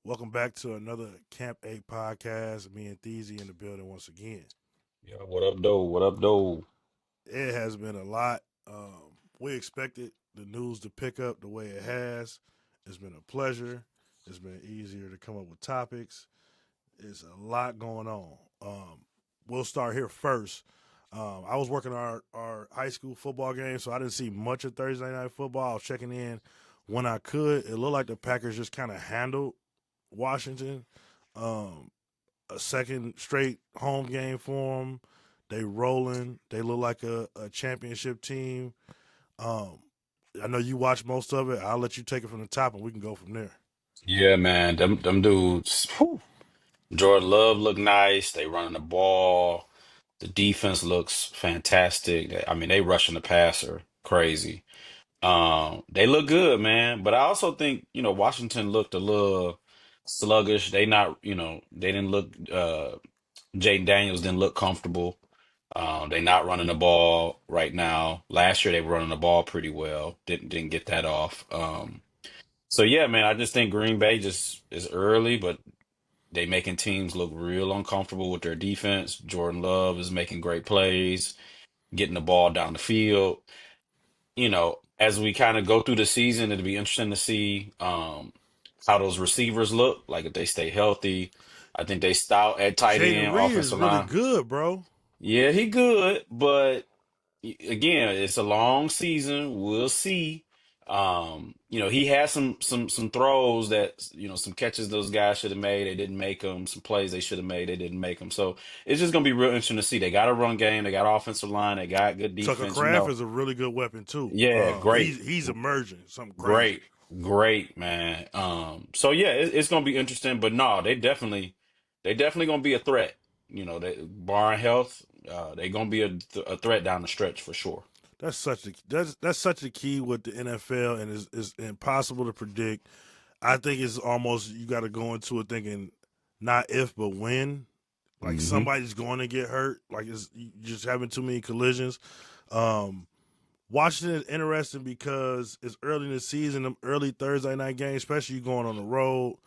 Welcome back to another Camp 8 podcast. Me and Theezy in the building once again. Yeah, what up, though? What up, though? It has been a lot. We expected the news to pick up the way it has. It's been a pleasure. It's been easier to come up with topics. It's a lot going on. We'll start here first. I was working our high school football game, so I didn't see much of Thursday night football. I was checking in when I could. It looked like the Packers just kind of handled Washington. Um, a second straight home game for them. They rolling. They look like a championship team. Um, I know you watch most of it. I'll let you take it from the top, and we can go from there. Yeah, man, them dudes. Whew. Jordan Love look nice. They running the ball. The defense looks fantastic. I mean, they rushing the passer crazy. They look good, man. But I also think, Washington looked a little sluggish. They didn't look Jaden Daniels didn't look comfortable. They not running the ball right now. Last year they were running the ball pretty well. Didn't get that off. So yeah, man, I just think Green Bay just is early, but they making teams look real uncomfortable with their defense. Jordan Love is making great plays, getting the ball down the field. As we kind of go through the season, it'll be interesting to see how those receivers look, like if they stay healthy. I think they stout at tight Jaden end, Reed is offensive really line. good, bro. Yeah, he good, but again, it's a long season. We'll see. He has some throws that some catches those guys should have made. They didn't make them. Some plays they should have made. They didn't make them. So it's just gonna be real interesting to see. They got a run game. They got offensive line. They got good Tucker defense. Craft is a really good weapon too. Yeah, great, He's emerging, something crazy. great, great, man. So yeah, it's gonna be interesting. But no, they definitely gonna be a threat. They barring health, they gonna be a threat down the stretch for sure. That's such a key with the NFL, and is impossible to predict. I think it's almost you got to go into it thinking not if but when. Like Hmm. somebody's going to get hurt. Like it's you just having too many collisions. Um, Washington is interesting because it's early in the season, them early Thursday night games, especially you going on the road.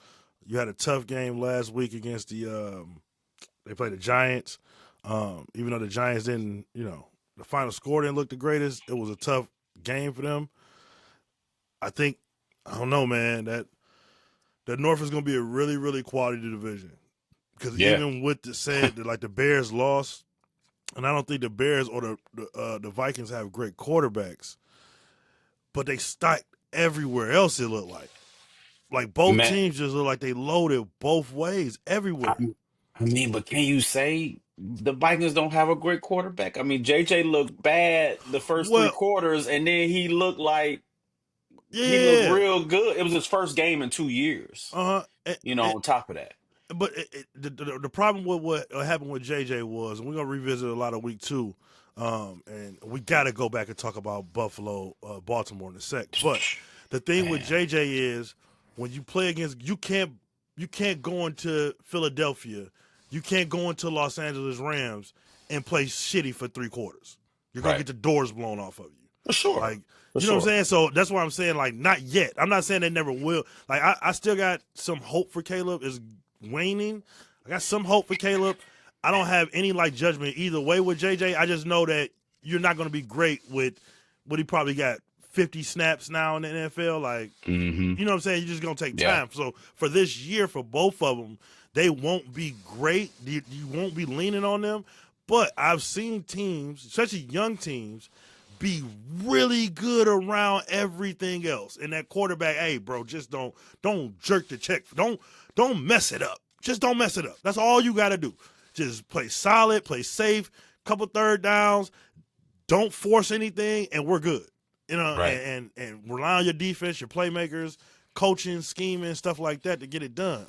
You had a tough game last week against they played the Giants. Even though the Giants didn't, the final score didn't look the greatest, it was a tough game for them. I think, I don't know, man, that North is going to be a really, really quality division. Because Yeah, even with the said that like the Bears lost, and I don't think the Bears or the Vikings have great quarterbacks, but they stacked everywhere else. It looked like both man. teams just look like they loaded both ways I, everywhere. I mean, but can you say the Vikings don't have a great quarterback? I mean, JJ looked bad the first three Well, quarters, and then he looked yeah, real good. It was his first game in 2 years. uh huh. On top of that, But the problem with what happened with JJ was, and we're gonna revisit a lot of week two, and we got to go back and talk about Buffalo, Baltimore in a sec. But the thing with man, JJ is when you play against, you can't go into Philadelphia, you can't go into Los Angeles Rams and play shitty for 3 quarters. You're gonna right? get the doors blown off of you. For sure, Like, for you know what I'm sure. saying? So that's why I'm saying, like, not yet. I'm not saying they never will. Like, I still got some hope for Caleb is waning. I got some hope for Caleb. I don't have any, like, judgment either way with JJ. I just know that you're not going to be great with what he probably got 50 snaps now in the NFL. Like, Hmm. you know what I'm saying? You're just going to take Yeah, time. So for this year, for both of them, they won't be great. You won't be leaning on them. But I've seen teams, especially young teams, be really good around everything else. And that quarterback, hey, bro, just don't jerk the check. Don't mess it up. Just don't mess it up. That's all you got to do. Just play solid, play safe, couple third downs. Don't force anything, and we're good. right. And rely on your defense, your playmakers, coaching, scheming, stuff like that to get it done.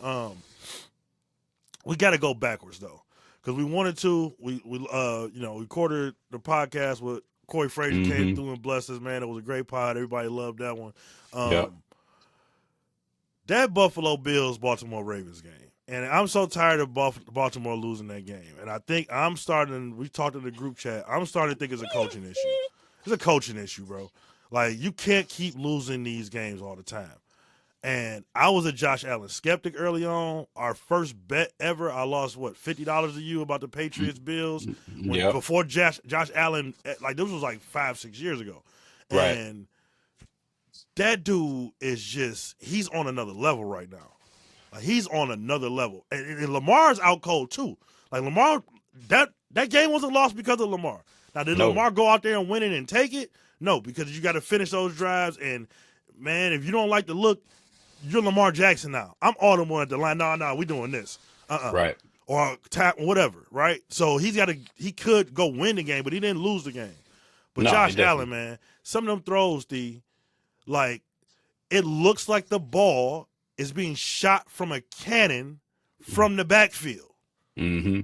We got to go backwards though, because we wanted to. We recorded the podcast with Corey Frazier came Hmm. through and blessed us. Man, it was a great pod. Everybody loved that one. Yep. Um, that Buffalo Bills Baltimore Ravens game. And I'm so tired of Baltimore losing that game. And I think we talked in the group chat, I'm starting to think it's a coaching issue. It's a coaching issue, bro. Like, you can't keep losing these games all the time. And I was a Josh Allen skeptic early on. Our first bet ever, I lost what $50 to you about the Patriots Bills when Yep. before Josh Allen, like this was like 5-6 years ago, Right. and that dude is just he's on another level right now. Like he's on another level, and Lamar's out cold too. Like Lamar, that game wasn't lost because of Lamar. Now did No. Lamar go out there and win it and take it? No, because you got to finish those drives. And man, if you don't like the look, you're Lamar Jackson now. I'm all the one at the line. No, we doing this. Right. Or tap whatever, right? So he could go win the game, but he didn't lose the game. But No, he Josh Allen, definitely. man, some of them throws, like it looks like the ball is being shot from a cannon from the backfield. Mm-hmm.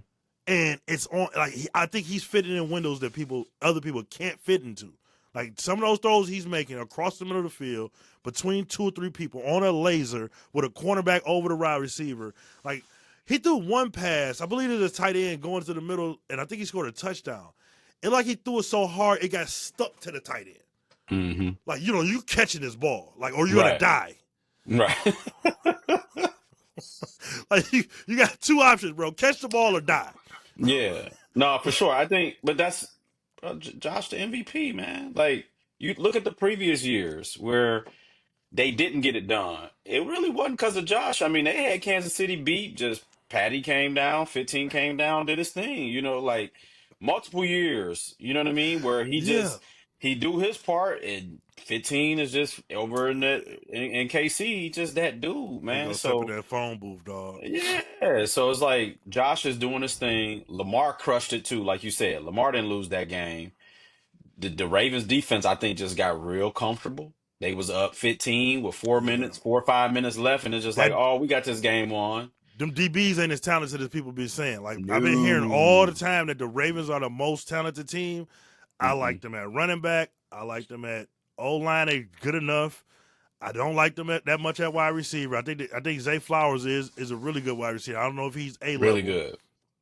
And it's on like I think he's fitting in windows that other people can't fit into. Like some of those throws he's making across the middle of the field between 2 or 3 people on a laser with a cornerback over the wide receiver. Like he threw one pass, I believe it was a tight end going to the middle, and I think he scored a touchdown. And like he threw it so hard it got stuck to the tight end. Mm-hmm. Like you catching this ball, like or you're gonna Right. die. Right. Like you got 2 options, bro: catch the ball or die. Yeah. No, for sure. I think, but that's Josh, the MVP, man. Like you look at the previous years where they didn't get it done. It really wasn't because of Josh. I mean, they had Kansas City beat. Just Patty came down, 15 came down, did his thing. Like multiple years. You know what I mean? Where Yeah, he do his part, and 15 is just over in KC. He just that dude, he man. gonna step in So that phone booth, dog. yeah. So it's like Josh is doing his thing. Lamar crushed it too, like you said. Lamar didn't lose that game. The Ravens defense, I think, just got real comfortable. They was up 15 with Yeah, 4 or 5 minutes left, and it's just like, that oh, we got this game on. them DBs ain't as talented as people be saying. Like I've been hearing all the No. time that the Ravens are the most talented team. I like Mm-mm. them at running back. I like them at O line. They good enough. I don't like them at that much at wide receiver. I think Zay Flowers is a really good wide receiver. I don't know if he's A Really level. good.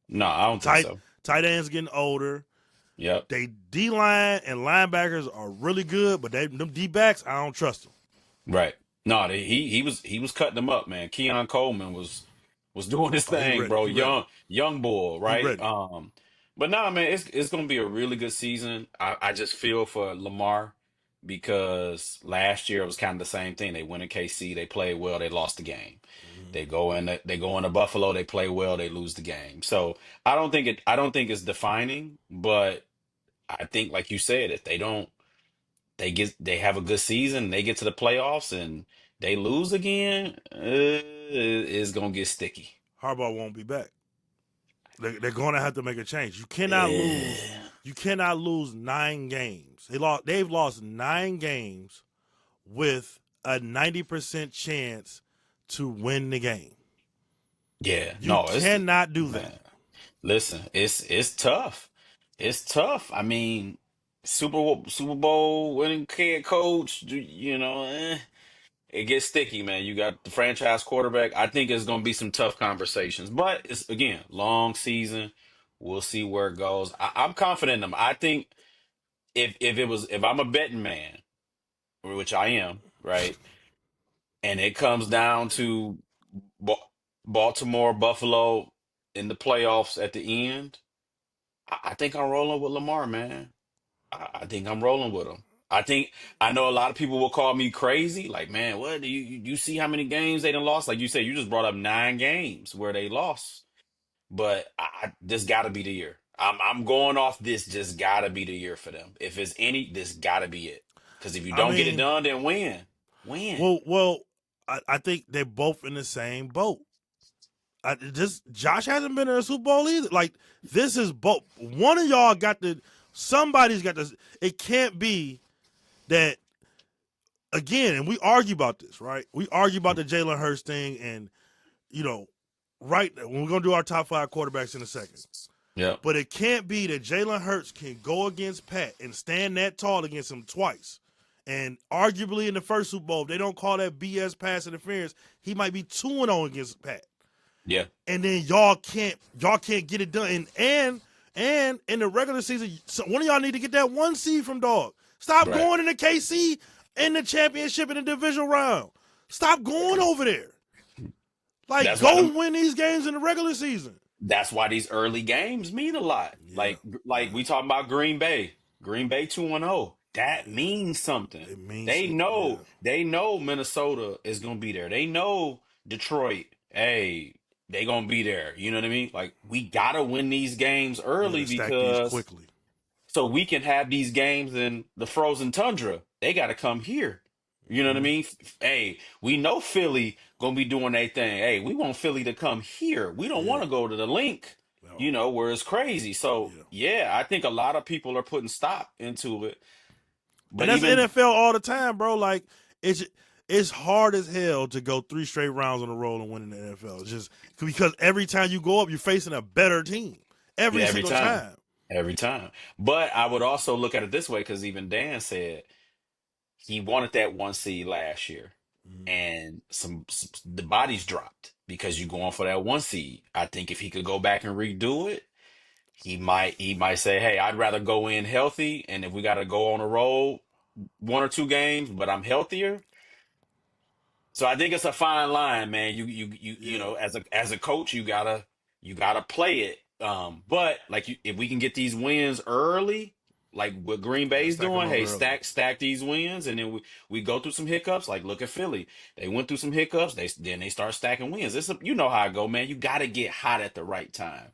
No, I don't think Tight so. tight ends getting older. Yep. They D line and linebackers are really good, but them D backs I don't trust them. Right. No, he was cutting them up, man. Keon Coleman was doing his Oh, he thing, ready. bro. He ready. Young bull, He right? ready. But nah, man, it's gonna be a really good season. I just feel for Lamar because last year it was kind of the same thing. They went in KC, they played well, they lost the game. Mm-hmm. They go into Buffalo, they play well, they lose the game. So I don't think it's defining, but I think like you said, if they have a good season, they get to the playoffs and they lose again, it's gonna get sticky. Harbaugh won't be back. They're going to have to make a change. You cannot lose. Eh, You cannot lose 9 games. They've lost 9 games with a 90% chance to win the game. yeah, You no, it's cannot do that. man. Listen, it's tough. It's tough. I mean, Super Bowl winning head coach, it gets sticky, man. You got the franchise quarterback. I think it's going to be some tough conversations, but it's again long season. We'll see where it goes. I'm confident in them. I think if I'm a betting man, which I am, right, and it comes down to Ba- Baltimore, Buffalo in the playoffs at the end, I think I'm rolling with Lamar, man. I think I'm rolling with him. I know a lot of people will call me crazy. Like, man, what do you see how many games they done lost? Like you said, you just brought up 9 games where they lost. But this got to be the year. I'm going off this. Just got to be the year for them. If it's any, this got to be it. Because if you I don't get it mean, done, then win. well, I think they're both in the same boat. Josh hasn't been in a Super Bowl either. Like this is both. One of y'all got the. Somebody's got this. It can't be that again. And we argue about this, right? We argue about the Jalen Hurts thing, and you know, right when we're gonna do our top 5 quarterbacks in a second. Yep. But it can't be that Jalen Hurts can go against Pat and stand that tall against him twice. And arguably in the first Super Bowl, if they don't call that BS pass interference, he might be 2-0 against Pat. Yeah. And then y'all can't get it done. And in the regular season, one of y'all need to get that 1 seed from dog. Stop Right. going into KC in the championship in the divisional round. Stop going over there. Like, That's why go them. win these games in the regular season. That's why these early games mean a lot. Yeah, Like yeah, we talking about Green Bay. Green Bay 2-0. That yeah. means something. It means They something. Yeah, know they know Minnesota is gonna be there. They know Detroit. Hey, they gonna be there. You know what I mean? Like we gotta win these games you got early to stack these because quickly. so we can have these games in the frozen tundra. They gotta come here. You know what I Hmm. mean? Hey, we know Philly gonna be doing their thing. Hey, we want Philly to come here. We don't Yeah. want to go to the link, No. where it's crazy. So Yeah. yeah, I think a lot of people are putting stock into it. And But that's even NFL all the time, bro. Like, it's it's hard as hell to go 3 straight rounds on a roll and win in the NFL. It's just because every time you go up, you're facing a better team yeah, every every single time, time. every time. But I would also look at it this way because even Dan said he wanted that 1 seed last year, Mhm. and the bodies dropped because you're going for that 1 seed. I think if he could go back and redo it, he might say, "Hey, I'd rather go in healthy, and if we got to go on a road 1 or 2 games, but I'm healthier." So I think it's a fine line, man. Yeah. As a coach, you gotta play it. But like if we can get these wins early, like what Green Yeah. Bay's Stack them doing, up hey, early. stack these wins, and then we go through some hiccups. Like look at Philly, they went through some hiccups. They start stacking wins. You know how I go, man. You got to get hot at the right time.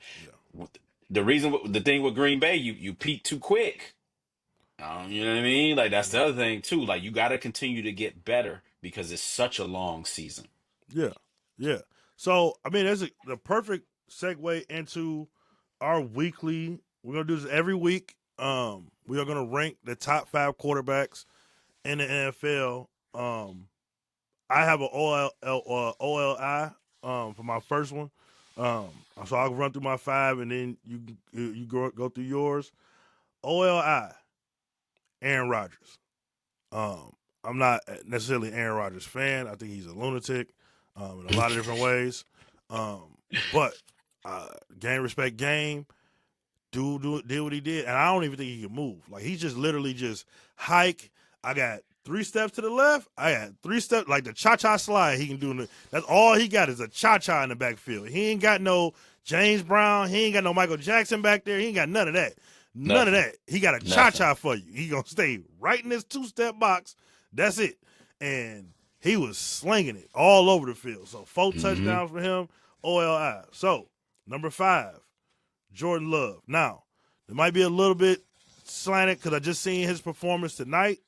Yeah. The thing with Green Bay, you peak too quick. You know what I mean? Like that's the Yeah. other thing too. Like you got to continue to get better because it's such a long season. Yeah. Yeah. So I mean, that's the perfect segue into our weekly. We're gonna do this every week. We are gonna rank the top 5 quarterbacks in the NFL. I have an OLI for my first one. Um, so I'll run through my 5, and then you go through yours. OLI, Aaron Rodgers. Um, I'm not necessarily an Aaron Rodgers fan. I think he's a lunatic in a lot of different ways. But game respect game. Dude did what he did, and I don't even think he can move. Like he's just literally just hike. I got 3 steps to the left. I got 3 steps, like the cha-cha slide he can do. That's all he got is a cha-cha in the backfield. He ain't got no James Brown. He ain't got no Michael Jackson back there. He ain't got none of that. None of Nothing. that. He got a Nothing. cha-cha for you. He gonna stay right in this 2-step box. That's it. And he was slinging it all over the field. So 4 Hmm. touchdowns for him. OLI. So number 5. Jordan Love. Now, it might be a little bit slanted because I just seen his performance tonight.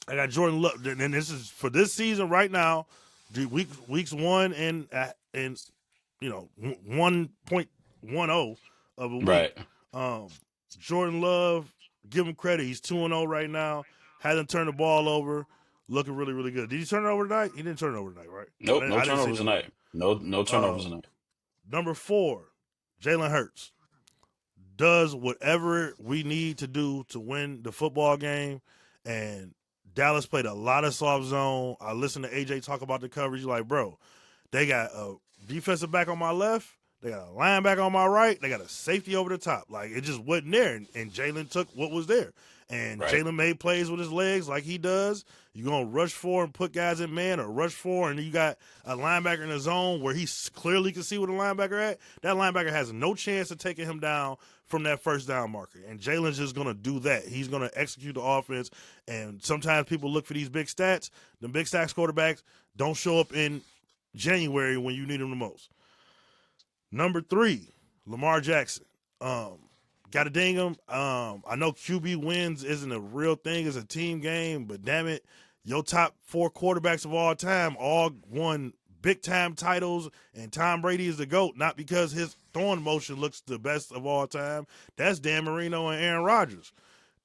I got Jordan Love, and this is for this season right now, weeks 1 and 1.10 of a week. Right. Um, Jordan Love, give him credit. He's 2-0 right now. Hasn't turned the ball over. Looking really, really good. Did he turn it over tonight? He didn't turn it over tonight, right? Nope. No I didn't see turnovers no. tonight. No turnovers Um, tonight. Number 4, Jalen Hurts does whatever we need to do to win the football game. And Dallas played a lot of soft zone. I listened to AJ talk about the coverage. Like, bro, they got a defensive back on my left. They got a linebacker on my right. They got a safety over the top. Like, it just wasn't there. And Jalen took what was there. And Right. Jalen made plays with his legs like he does. You're going to rush for and put guys in man, or rush for, and you got a linebacker in the zone where he clearly can see where the linebacker at. That linebacker has no chance of taking him down from that first down marker. And Jalen's just going to do that. He's going to execute the offense. And sometimes people look for these big stats. The big stats quarterbacks don't show up in January when you need them the most. Number 3, Lamar Jackson. Got to ding him. I know QB wins isn't a real thing. It's a team game, but damn it, your top 4 quarterbacks of all time all won big-time titles, and Tom Brady is the GOAT, not because his throwing motion looks the best of all time. That's Dan Marino and Aaron Rodgers.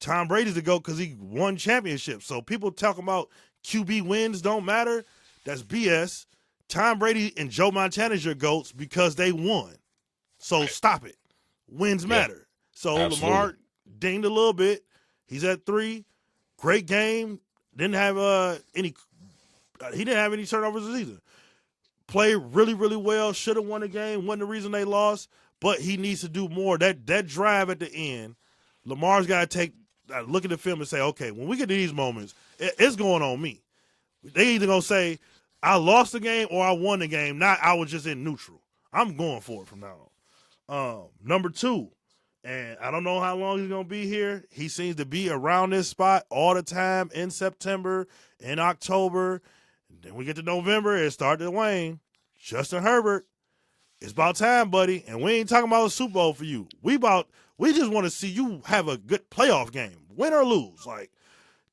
Tom Brady's the GOAT because he won championships. So people talking about QB wins don't matter. That's BS. Tom Brady and Joe Montana's your GOATs because they won. So Right. stop it. Wins Yeah. matter. So Absolutely. Lamar dinged a little bit. He's at 3. Great game. Didn't have any. He didn't have any turnovers this season. Played really, really well. Should have won the game. Wasn't the reason they lost. But he needs to do more. That drive at the end, Lamar's got to look at the film and say, okay, when we get to these moments, it's going on me. They either gonna say I lost the game or I won the game. Not I was just in neutral. I'm going for it from now on. Number two, and I don't know how long he's gonna be here. He seems to be around this spot all the time in September, in October. And then we get to November, it started to wane. Justin Herbert, it's about time, buddy. And we ain't talking about a Super Bowl for you. We just want to see you have a good playoff game, win or lose. Like,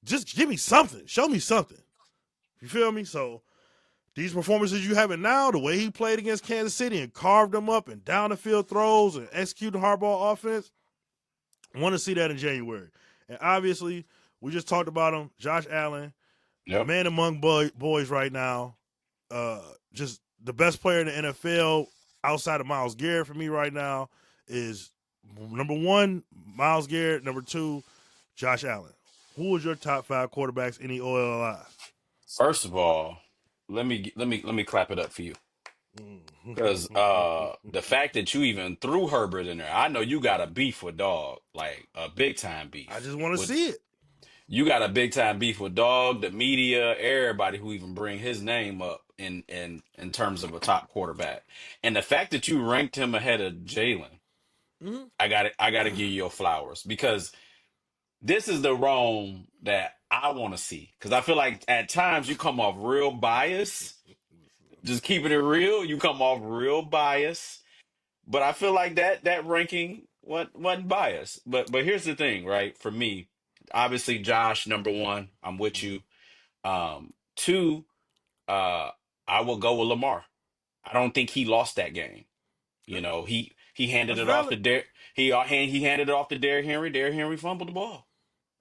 just give me something. Show me something. You feel me? So these performances you having now, the way he played against Kansas City and carved them up and down the field throws and executed hardball offense, I want to see that in January. And obviously, we just talked about him, Josh Allen, Yep. man among boys right now. Just the best player in the NFL outside of Myles Garrett for me right now is number one, Myles Garrett. Number two, Josh Allen. Who is your top five quarterbacks in the OLI? First of all, let me clap it up for you. Because the fact that you even threw Herbert in there, I know you got a beef with Dog, like a big time I beef just want to with. see it. You got a big time beef with Dog, the media, everybody who even bring his name up in terms of a top quarterback. And the fact that you ranked him ahead of Jalen, Mm-hmm. I got to give you your flowers because this is the Rome that I want to see. Because I feel like at times you come off real biased. Just keeping it real, you come off real biased. But I feel like that ranking wasn't biased. But here's the thing, right? For me, obviously Josh number one. I'm with Mm-hmm. you. Two, uh, I will go with Lamar. I don't think he lost that game. You Okay. know, he handed That's it off to valid. he handed it off to Derrick Henry. Derrick Henry fumbled the ball.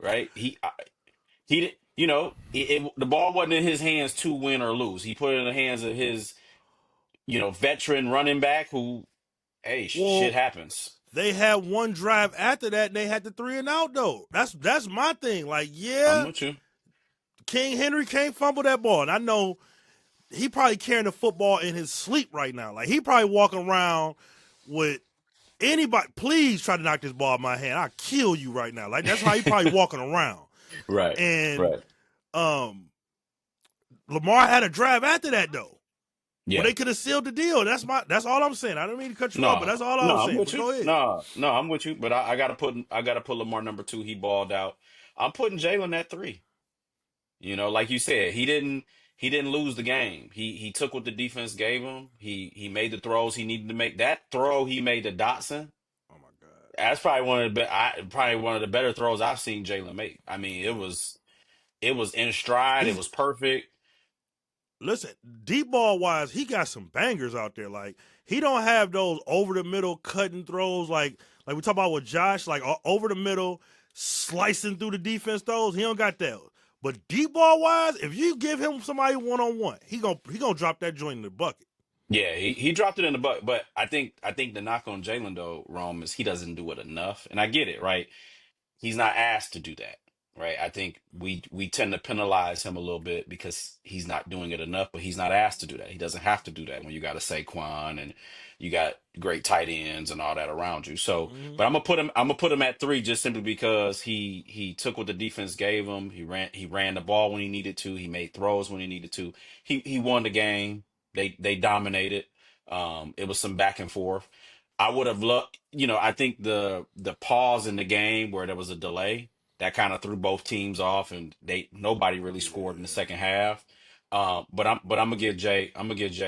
Right? He did. You know, the ball wasn't in his hands to win or lose. He put it in the hands of his veteran running back who, hey, shit Well, happens. they had one drive after that, and they had the three and out though. That's my thing. Like, I'm yeah, with you. King Henry can't fumble that ball, and I know he probably carrying the football in his sleep right now. Like he probably walking around with anybody. Please try to knock this ball out of my hand. I'll kill you right now. Like that's how he probably walking around. Right, And right. um, Lamar had a drive after that though, where Yeah. they could have sealed the deal. That's all I'm saying. I don't mean to cut you off, but No, that's all I no, was I'm saying. with But you. go ahead. No, I'm with you. But I gotta put Lamar number two. He balled out. I'm putting Jalen at three. Like you said, he didn't lose the game. He took what the defense gave him. He made the throws he needed to make. That throw he made to Dotson, Oh my god. that's probably one of the better throws I've seen Jalen make. I mean, it Yeah. was in stride. It He's was perfect. listen, deep ball wise, he got some bangers out there. Like he don't have those over the middle cutting throws like we talk about with Josh, like over the middle slicing through the defense throws. He don't got that. But deep ball wise, if you give him somebody one on one, he gonna drop that joint in the bucket. Yeah, he dropped it in the butt, but I think the knock on Jalen though, Rome, is he doesn't do it enough, and I get it, right? He's not asked to do that, right? I think we tend to penalize him a little bit because he's not doing it enough, but he's not asked to do that. He doesn't have to do that when you got a Saquon and you got great tight ends and all that around you. So, Mm-hmm. but I'm gonna put him at three just simply because he took what the defense gave him. He ran the ball when he needed to. He made throws when he needed to. He won the game. They dominated. It was some back and forth. I would have loved, I think the pause in the game where there was a delay that kind of threw both teams off, and nobody really scored in the Yeah. second half. But I'm gonna give Jay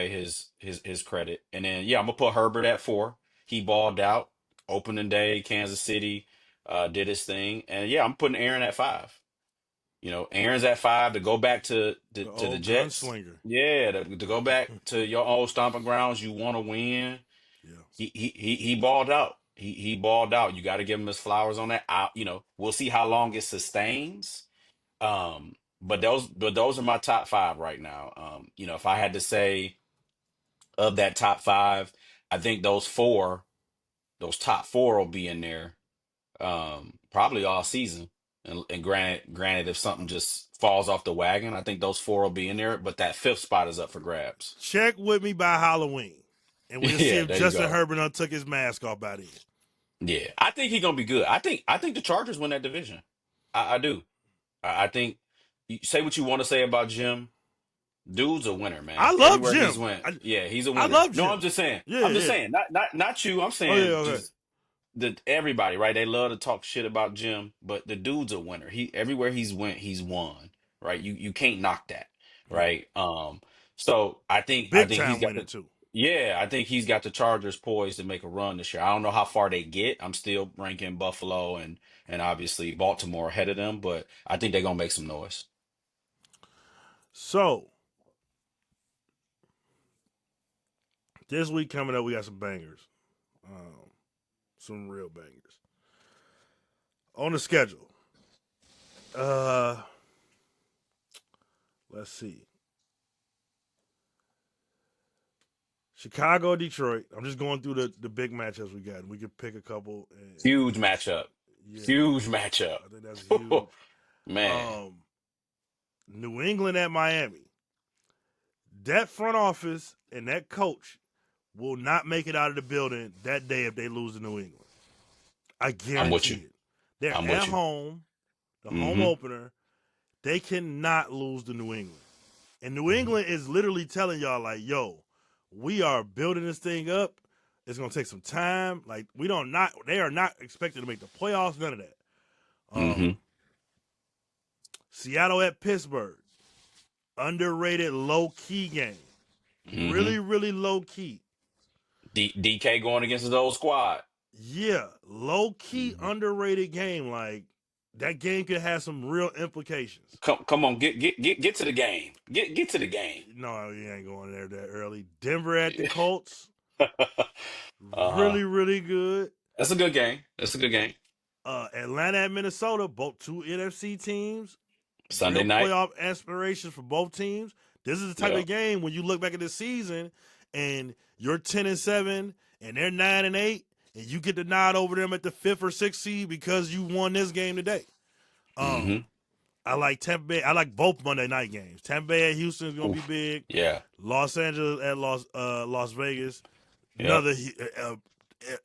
his credit, and then yeah, I'm gonna put Herbert at four. He balled out opening day, Kansas City, did his thing, and yeah, I'm putting Aaron at five. Aaron's at five to go back to to, The to the old Jets. gunslinger. Yeah, to go back to your old stomping grounds. You want to win. Yeah. He balled out. He balled out. You got to give him his flowers on that. We'll see how long it sustains. But those are my top five right now. If I had to say of that top five, I think those top four will be in there. Probably all season. And granted, if something just falls off the wagon, I think those four will be in there. But that fifth spot is up for grabs. Check with me by Halloween, and we'll see Yeah, if there you Justin go. Herbert done took his mask off by then. Yeah, I think he's gonna be good. I think the Chargers win that division. I do. I think you say what you want to say about Jim. Dude's a winner, I man. love Everywhere he's Jim. went, yeah, he's a I winner. love No, I'm Jim. just saying. Yeah, I'm just yeah. saying. Not you. I'm Oh yeah, saying okay. just everybody, right? They love to talk shit about Jim, but the dude's a winner. He everywhere he's went, he's won, right? You can't knock that, Yeah. right? So I Big think he's time got winner the too. yeah, I think he's got the Chargers poised to make a run this year. I don't know how far they get. I'm still ranking Buffalo and obviously Baltimore ahead of them, but I think they're gonna make some noise. So this week coming up, we got some bangers, some real bangers on the schedule. Uh, let's see. Chicago, Detroit. I'm just going through the big matchups we got. We could pick a couple. Huge matchup. Yeah, Huge matchup. I think that's huge. Man, Um, New England at Miami. That front office and that coach will not make it out of the building that day if they lose to New England. I I'm with guarantee you. it. They're I'm at with you. home, the home Hmm. opener. They cannot lose to New England. And New England is literally telling y'all, like, yo, we are building this thing up. It's gonna take some time. Like, they are not expected to make the playoffs, none of that. Hmm. Seattle at Pittsburgh. Underrated low key game. Hmm. Really, really low key. DK going against his old squad. Yeah, low key Mhm. underrated game. Like that game could have some real implications. Come on, get to the game. Get to the game. No, you ain't going there that early. Denver at the Colts, Uh-huh. really, really good. That's a good game. That's a good game. Atlanta at Minnesota, both two NFC teams. Sunday Real night. playoff aspirations for both teams. This is the type of Yep. game when you look back at the season and you're 10-7 and they're 9-8, and you get the nod over them at the fifth or sixth seed because you won this game today. Hmm. I like Tampa Bay. I like both Monday night games. Tampa Bay at Houston is gonna be Oof. big. Yeah. Los Angeles at Las Vegas. Yep. Another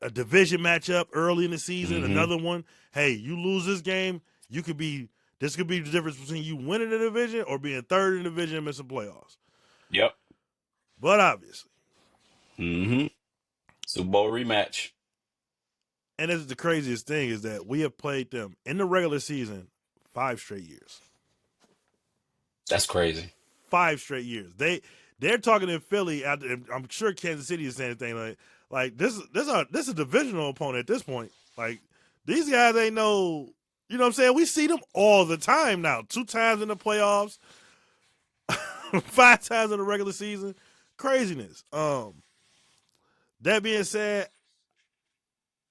a division matchup early in the season. Hmm. Another one. Hey, you lose this game, you could be. This could be the difference between you winning the division or being third in the division and missing playoffs. Yep. But obviously, Hmm. Super Bowl rematch. and this is the craziest thing is that we have played them in the regular season 5 straight years. That's crazy. 5 straight years. They're talking in Philly. I'm sure Kansas City is saying the thing like this is a divisional opponent at this point. Like these guys ain't no, you know what I'm saying? We see them all the time now. 2 times in the playoffs, 5 times in the regular season. Craziness. That being said,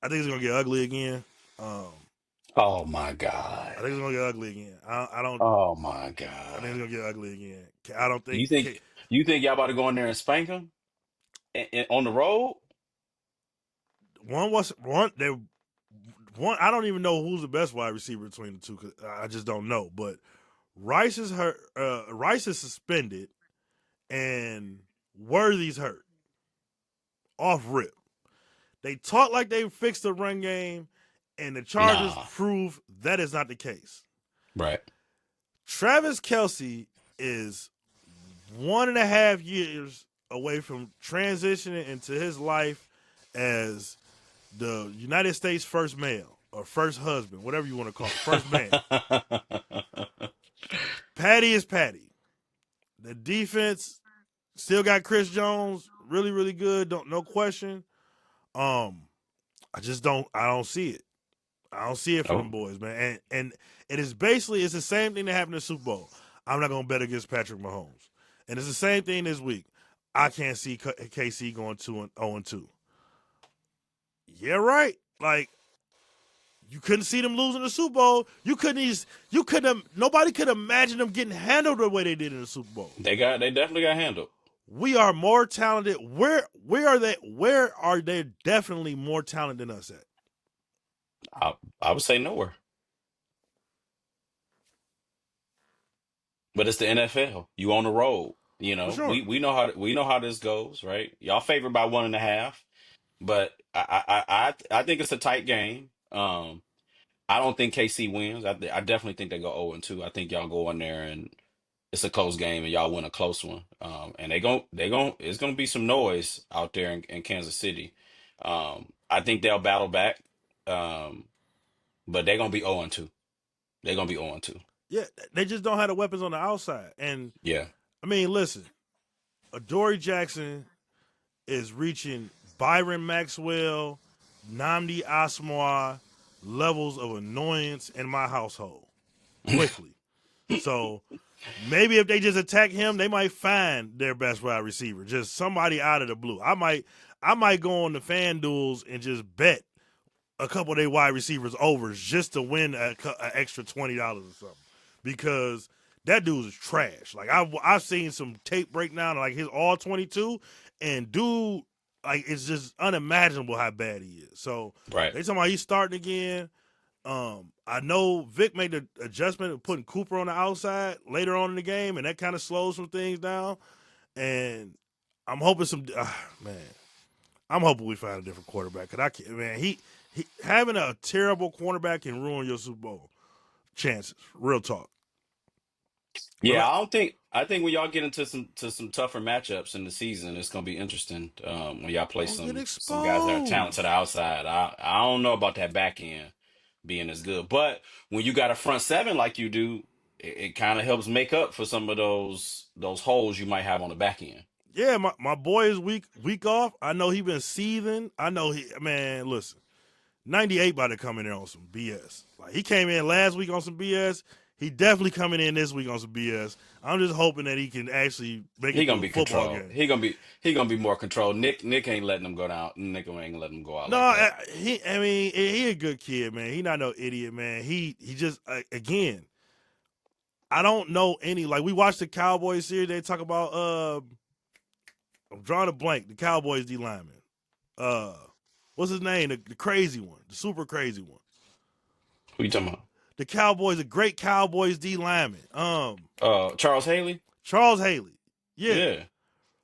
I think it's gonna get ugly again. Oh my I God. think it's gonna get ugly again. I don't. Oh my I think God. it's gonna get ugly again. I don't think You think you think y'all about to go in there and spank them on the road? one was one. They one. I don't even know who's the best wide receiver between the two. Cause I just don't know. But Rice is hurt. Rice is suspended, and Worthy's hurt. Off rip. They talk like they fixed the run game, and the Chargers Nah. prove that is not the case. Right. Travis Kelce is 1.5 years away from transitioning into his life as the United States first male or first husband, whatever you want to call it, first man. Patty is Patty. The defense still got Chris Jones, really, really good. Don't no question. Um, I don't see it. I don't see it for them Oh, boys, man. And it is basically it's the same thing that happened in the Super Bowl. I'm not gonna bet against Patrick Mahomes, and it's the same thing this week. I can't see KC going 2-0-2. Yeah, right. Like you couldn't see them losing the Super Bowl. You couldn't. Nobody could imagine them getting handled the way they did in the Super Bowl. they definitely got handled. We are more talented. Where are they? Where are they? Definitely more talented than us at. I would say nowhere. But it's the NFL. You on the road. You For know, sure. we know how this goes, right? Y'all favored by 1.5, but I think it's a tight game. I don't think KC wins. I definitely think they go 0-2. I think y'all go in there and it's a close game and y'all win a close one. And they gon' it's gonna be some noise out there in Kansas City. I think they'll battle back. Um, but they're gonna be 0 2. They're gonna be 0 2. Yeah, they just don't have the weapons on the outside. And Yeah. I mean, listen, Adoree Jackson is reaching Byron Maxwell, Namdi Asmar levels of annoyance in my household quickly. So maybe if they just attack him, they might find their best wide receiver, just somebody out of the blue. I might go on the fan duels and just bet a couple of their wide receivers overs just to win an extra $20 or something, because that dude is trash. Like I've seen some tape breakdown of like his all 22, and dude, like it's just unimaginable how bad he is. So Right. they talking about he's starting again. I know Vic made the adjustment of putting Cooper on the outside later on in the game, and that kind of slows some things down. And I'm hoping man, I'm hoping we find a different quarterback. Cause I can't, man, he having a terrible quarterback can ruin your Super Bowl chances. Real talk. But Yeah, I think when y'all get into some tougher matchups in the season, it's gonna be interesting. When y'all play don't get some guys that are talented to the exposed. outside. I don't know about that back end being as good. But when you got a front seven like you do, it kind of helps make up for some of those holes you might have on the back end. Yeah, my boy is week off. I know he been seething. I know man, listen. 98 about to come in there on some BS. Like he came in last week on some BS. He definitely coming in this week on some BS. I'm just hoping that he can actually make He it gonna through the be football controlled. game. He gonna be more controlled. Nick ain't letting him go down. Nick ain't letting him go out No, like that. I mean, he a good kid, man. He not no idiot, man. He just again, I don't know any, like we watched the Cowboys series. They talk about I'm drawing a blank. The Cowboys D lineman. Uh, what's his name? The crazy one, the super crazy one. Who you talking about? The Cowboys, a great Cowboys D lineman. Charles Haley? Charles Haley. Yeah, Yeah.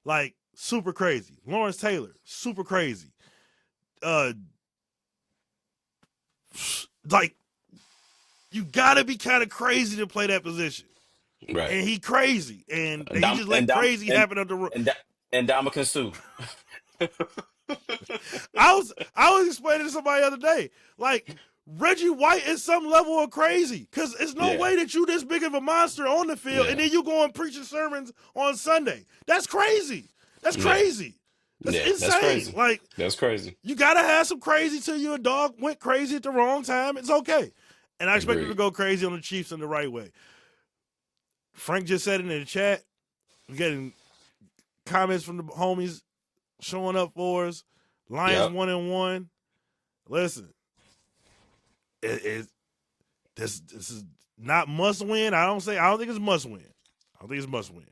like super crazy. Lawrence Taylor, super crazy. Uh, like you gotta be kind of crazy to play that position, Right. and he crazy, and And he Dom just and let Dom crazy happen on the. and Da- and Ndamukong Suh. I was explaining to somebody the other day, like Reggie White is some level of crazy, because it's no Yeah. way that you this big of a monster on the field, and Yeah. then you go and preaching sermons on Sunday. That's crazy. That's Yeah. crazy. That's Yeah. That's insane. crazy. Like That's crazy. you gotta have some crazy till your dog went crazy at the wrong time. It's okay. And I expect him to Agreed. go crazy on the Chiefs in the right way. Frank just said it in the chat. We're getting comments from the homies showing up for us. Lions Yep. 1-1. Listen, it this is not must win. I don't think it's must win. I don't think it's must win.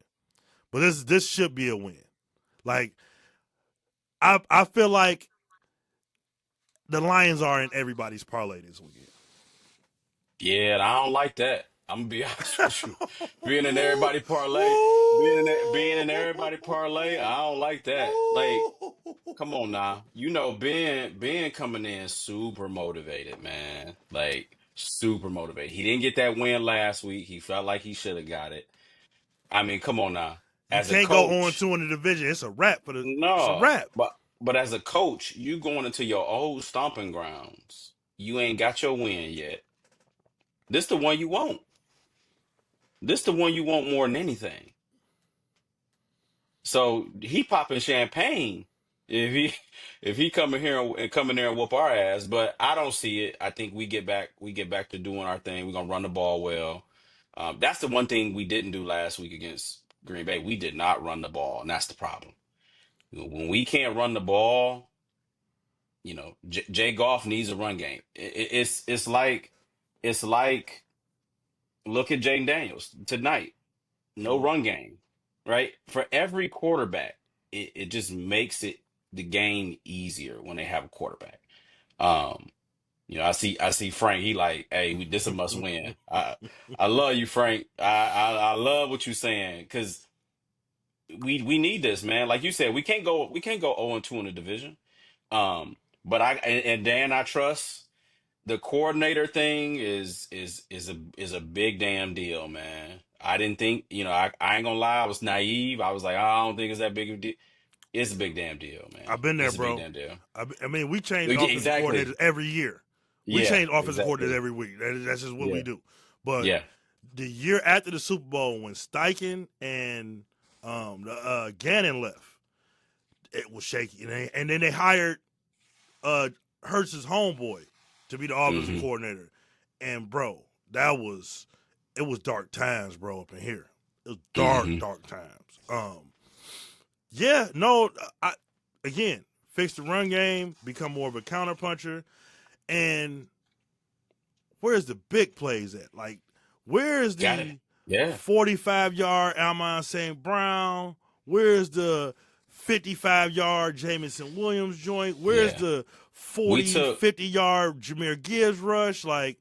But this should be a win. Like I feel like the Lions are in everybody's parlay this weekend. Yeah, I don't like that. I'm gonna be honest with you. Being in Ooh, everybody parlay, being in everybody parlay, I don't like that. Like, ooh, come on now. Ben coming in super motivated, man. Like super motivated. He didn't get that win last week. He felt like he should have got it. I mean, come on now. You As a can't go on coach, 2 in the division. It's a no. wrap. But as a coach, you going into your old stomping grounds. You ain't got your win yet. This the one you want. This the one you want more than anything. So he popping champagne if he if he come in here and come in there and whoop our ass. But I don't see it. I think we get back to doing our thing. We're gonna run the ball well. That's the one thing we didn't do last week against Green Bay. We did not run the ball, and that's the problem. When we can't run the ball, Jay Goff needs a run game. It's like look at Jaden Daniels tonight. No Mm. run game, right? For every quarterback, it just makes it the game easier when they have a quarterback. Um, I see Frank. He like, hey, this a must win. I love you, Frank. I love what you're saying because we need this, man. Like you said, we can't go 0-2 in the division. But and Dan, I trust the coordinator thing is a big damn deal, man. I didn't think, I ain't gonna lie, I was naive. I was like, "Oh, I don't think it's that big of a deal." It's a big damn deal, man. I've been there, It's a big bro. damn deal. I mean, we change Yeah, offensive coordinators exactly. every year. We Yeah, change offensive coordinators exactly. every week. That's just what we Yeah. do. But Yeah. the year after the Super Bowl, when Steichen and Gannon left, it was shaky. And then they hired uh, Hurts's homeboy to be the offensive Hmm. coordinator. And bro, it was dark times, bro, up in here. It was dark, Hmm. dark times. Yeah, no, I again fix the run game, become more of a counterpuncher, and where's the big plays at? Like, where's Got it. the Yeah. 45-yard Almon St. Brown? Where's the 55-yard Jamison Williams joint? Where's Yeah. the We 40, took 50-yard Jameer Gibbs rush? Like,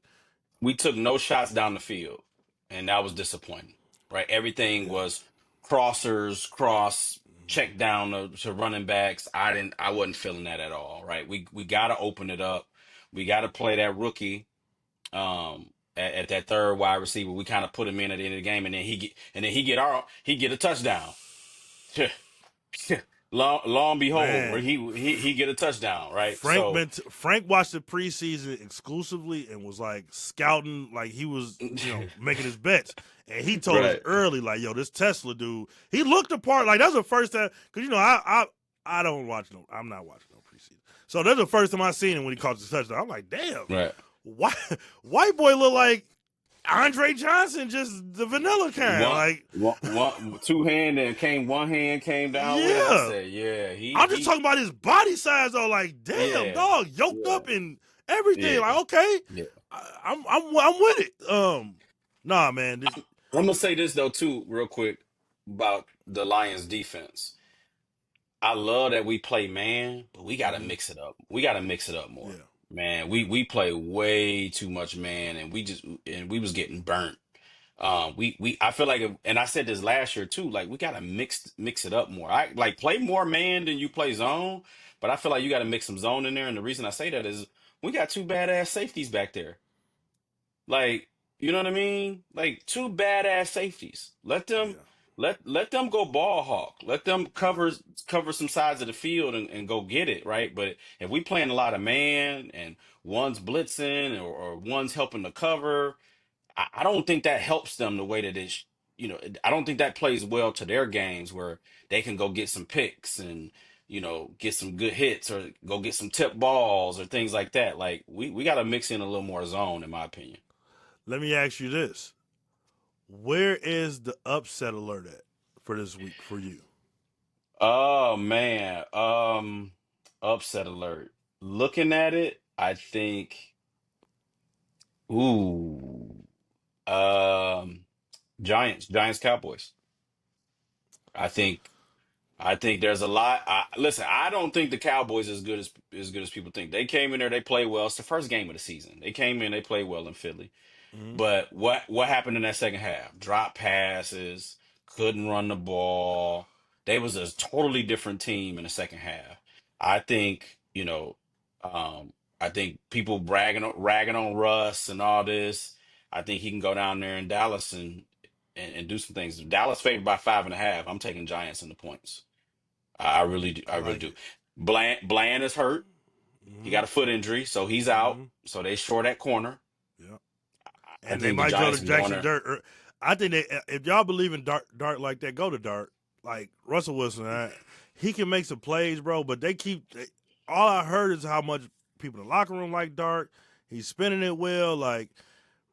we took no shots down the field, and that was disappointing. Right? Everything yeah. was crossers, cross, check down to running backs. I wasn't feeling that at all. Right? We gotta open it up. We gotta play that rookie at that third wide receiver. We kind of put him in at the end of the game, and then he get a touchdown. Long and behold, where Man, he get a touchdown, right? So Frank watched the preseason exclusively and was like scouting, like he was, making his bets. And he told us right, early, like, "Yo, this Tesla dude, he looked apart." Like that's the first time, because I don't watch no, I'm not watching no preseason. So that's the first time I seen him when he caught the touchdown. I'm like, damn, right. why white boy look like Andre Johnson, just the vanilla kind. One, Like, two hand and came one hand came down with it. I yeah, said, yeah, I'm just talking about his body size though. Like, damn, yeah, dog, yoked yeah, up and everything. yeah, Like, okay, yeah. I'm with it. Nah, man. I'm gonna say this though too, real quick about the Lions defense. I love that we play man, but we gotta Mhm, mix it up. We gotta mix it up more, yeah, man. We play way too much man, and we was getting burnt. I feel like, and I said this last year too. Like we gotta mix it up more. I like play more man than you play zone, but I feel like you gotta mix some zone in there. And the reason I say that is we got two badass safeties back there. Like, you know what I mean? Like two badass safeties. yeah, Let them go ball hawk. Let them yeah. cover some sides of the field and go get it, right? But if we playing a lot of man and one's blitzing or one's helping to cover, I don't think that helps them the way that I don't think that plays well to their games where they can go get some picks and, get some good hits or go get some tip balls or things like that. Like we got to mix in a little more zone, in my opinion. Let me ask you this: where is the upset alert at for this week for you? Oh man, upset alert. Looking at it, I think, ooh, um, Giants, Cowboys. I think. I think there's a lot. Listen, I don't think the Cowboys as good as people think. They came in there, they played well. It's the first game of the season. They came in, they played well in Philly. Hmm. But what happened in that second half? Drop passes, couldn't run the ball. They was a totally different team in the second half. I think, I think people ragging on Russ and all this. I think he can go down there in Dallas and do some things. Dallas favored by 5.5. I'm taking Giants in the points. I really do. I I really like do. it. Bland is hurt. He Hmm. got a foot injury, so he's out. Hmm. So they short at corner. Yeah. I And they think the might go to Giants can go on Jackson there. Dart. I think if y'all believe in Dart like that, go to Dart. Like Russell Wilson, he can make some plays, bro. But all I heard is how much people in the locker room like Dart. He's spinning it well. Like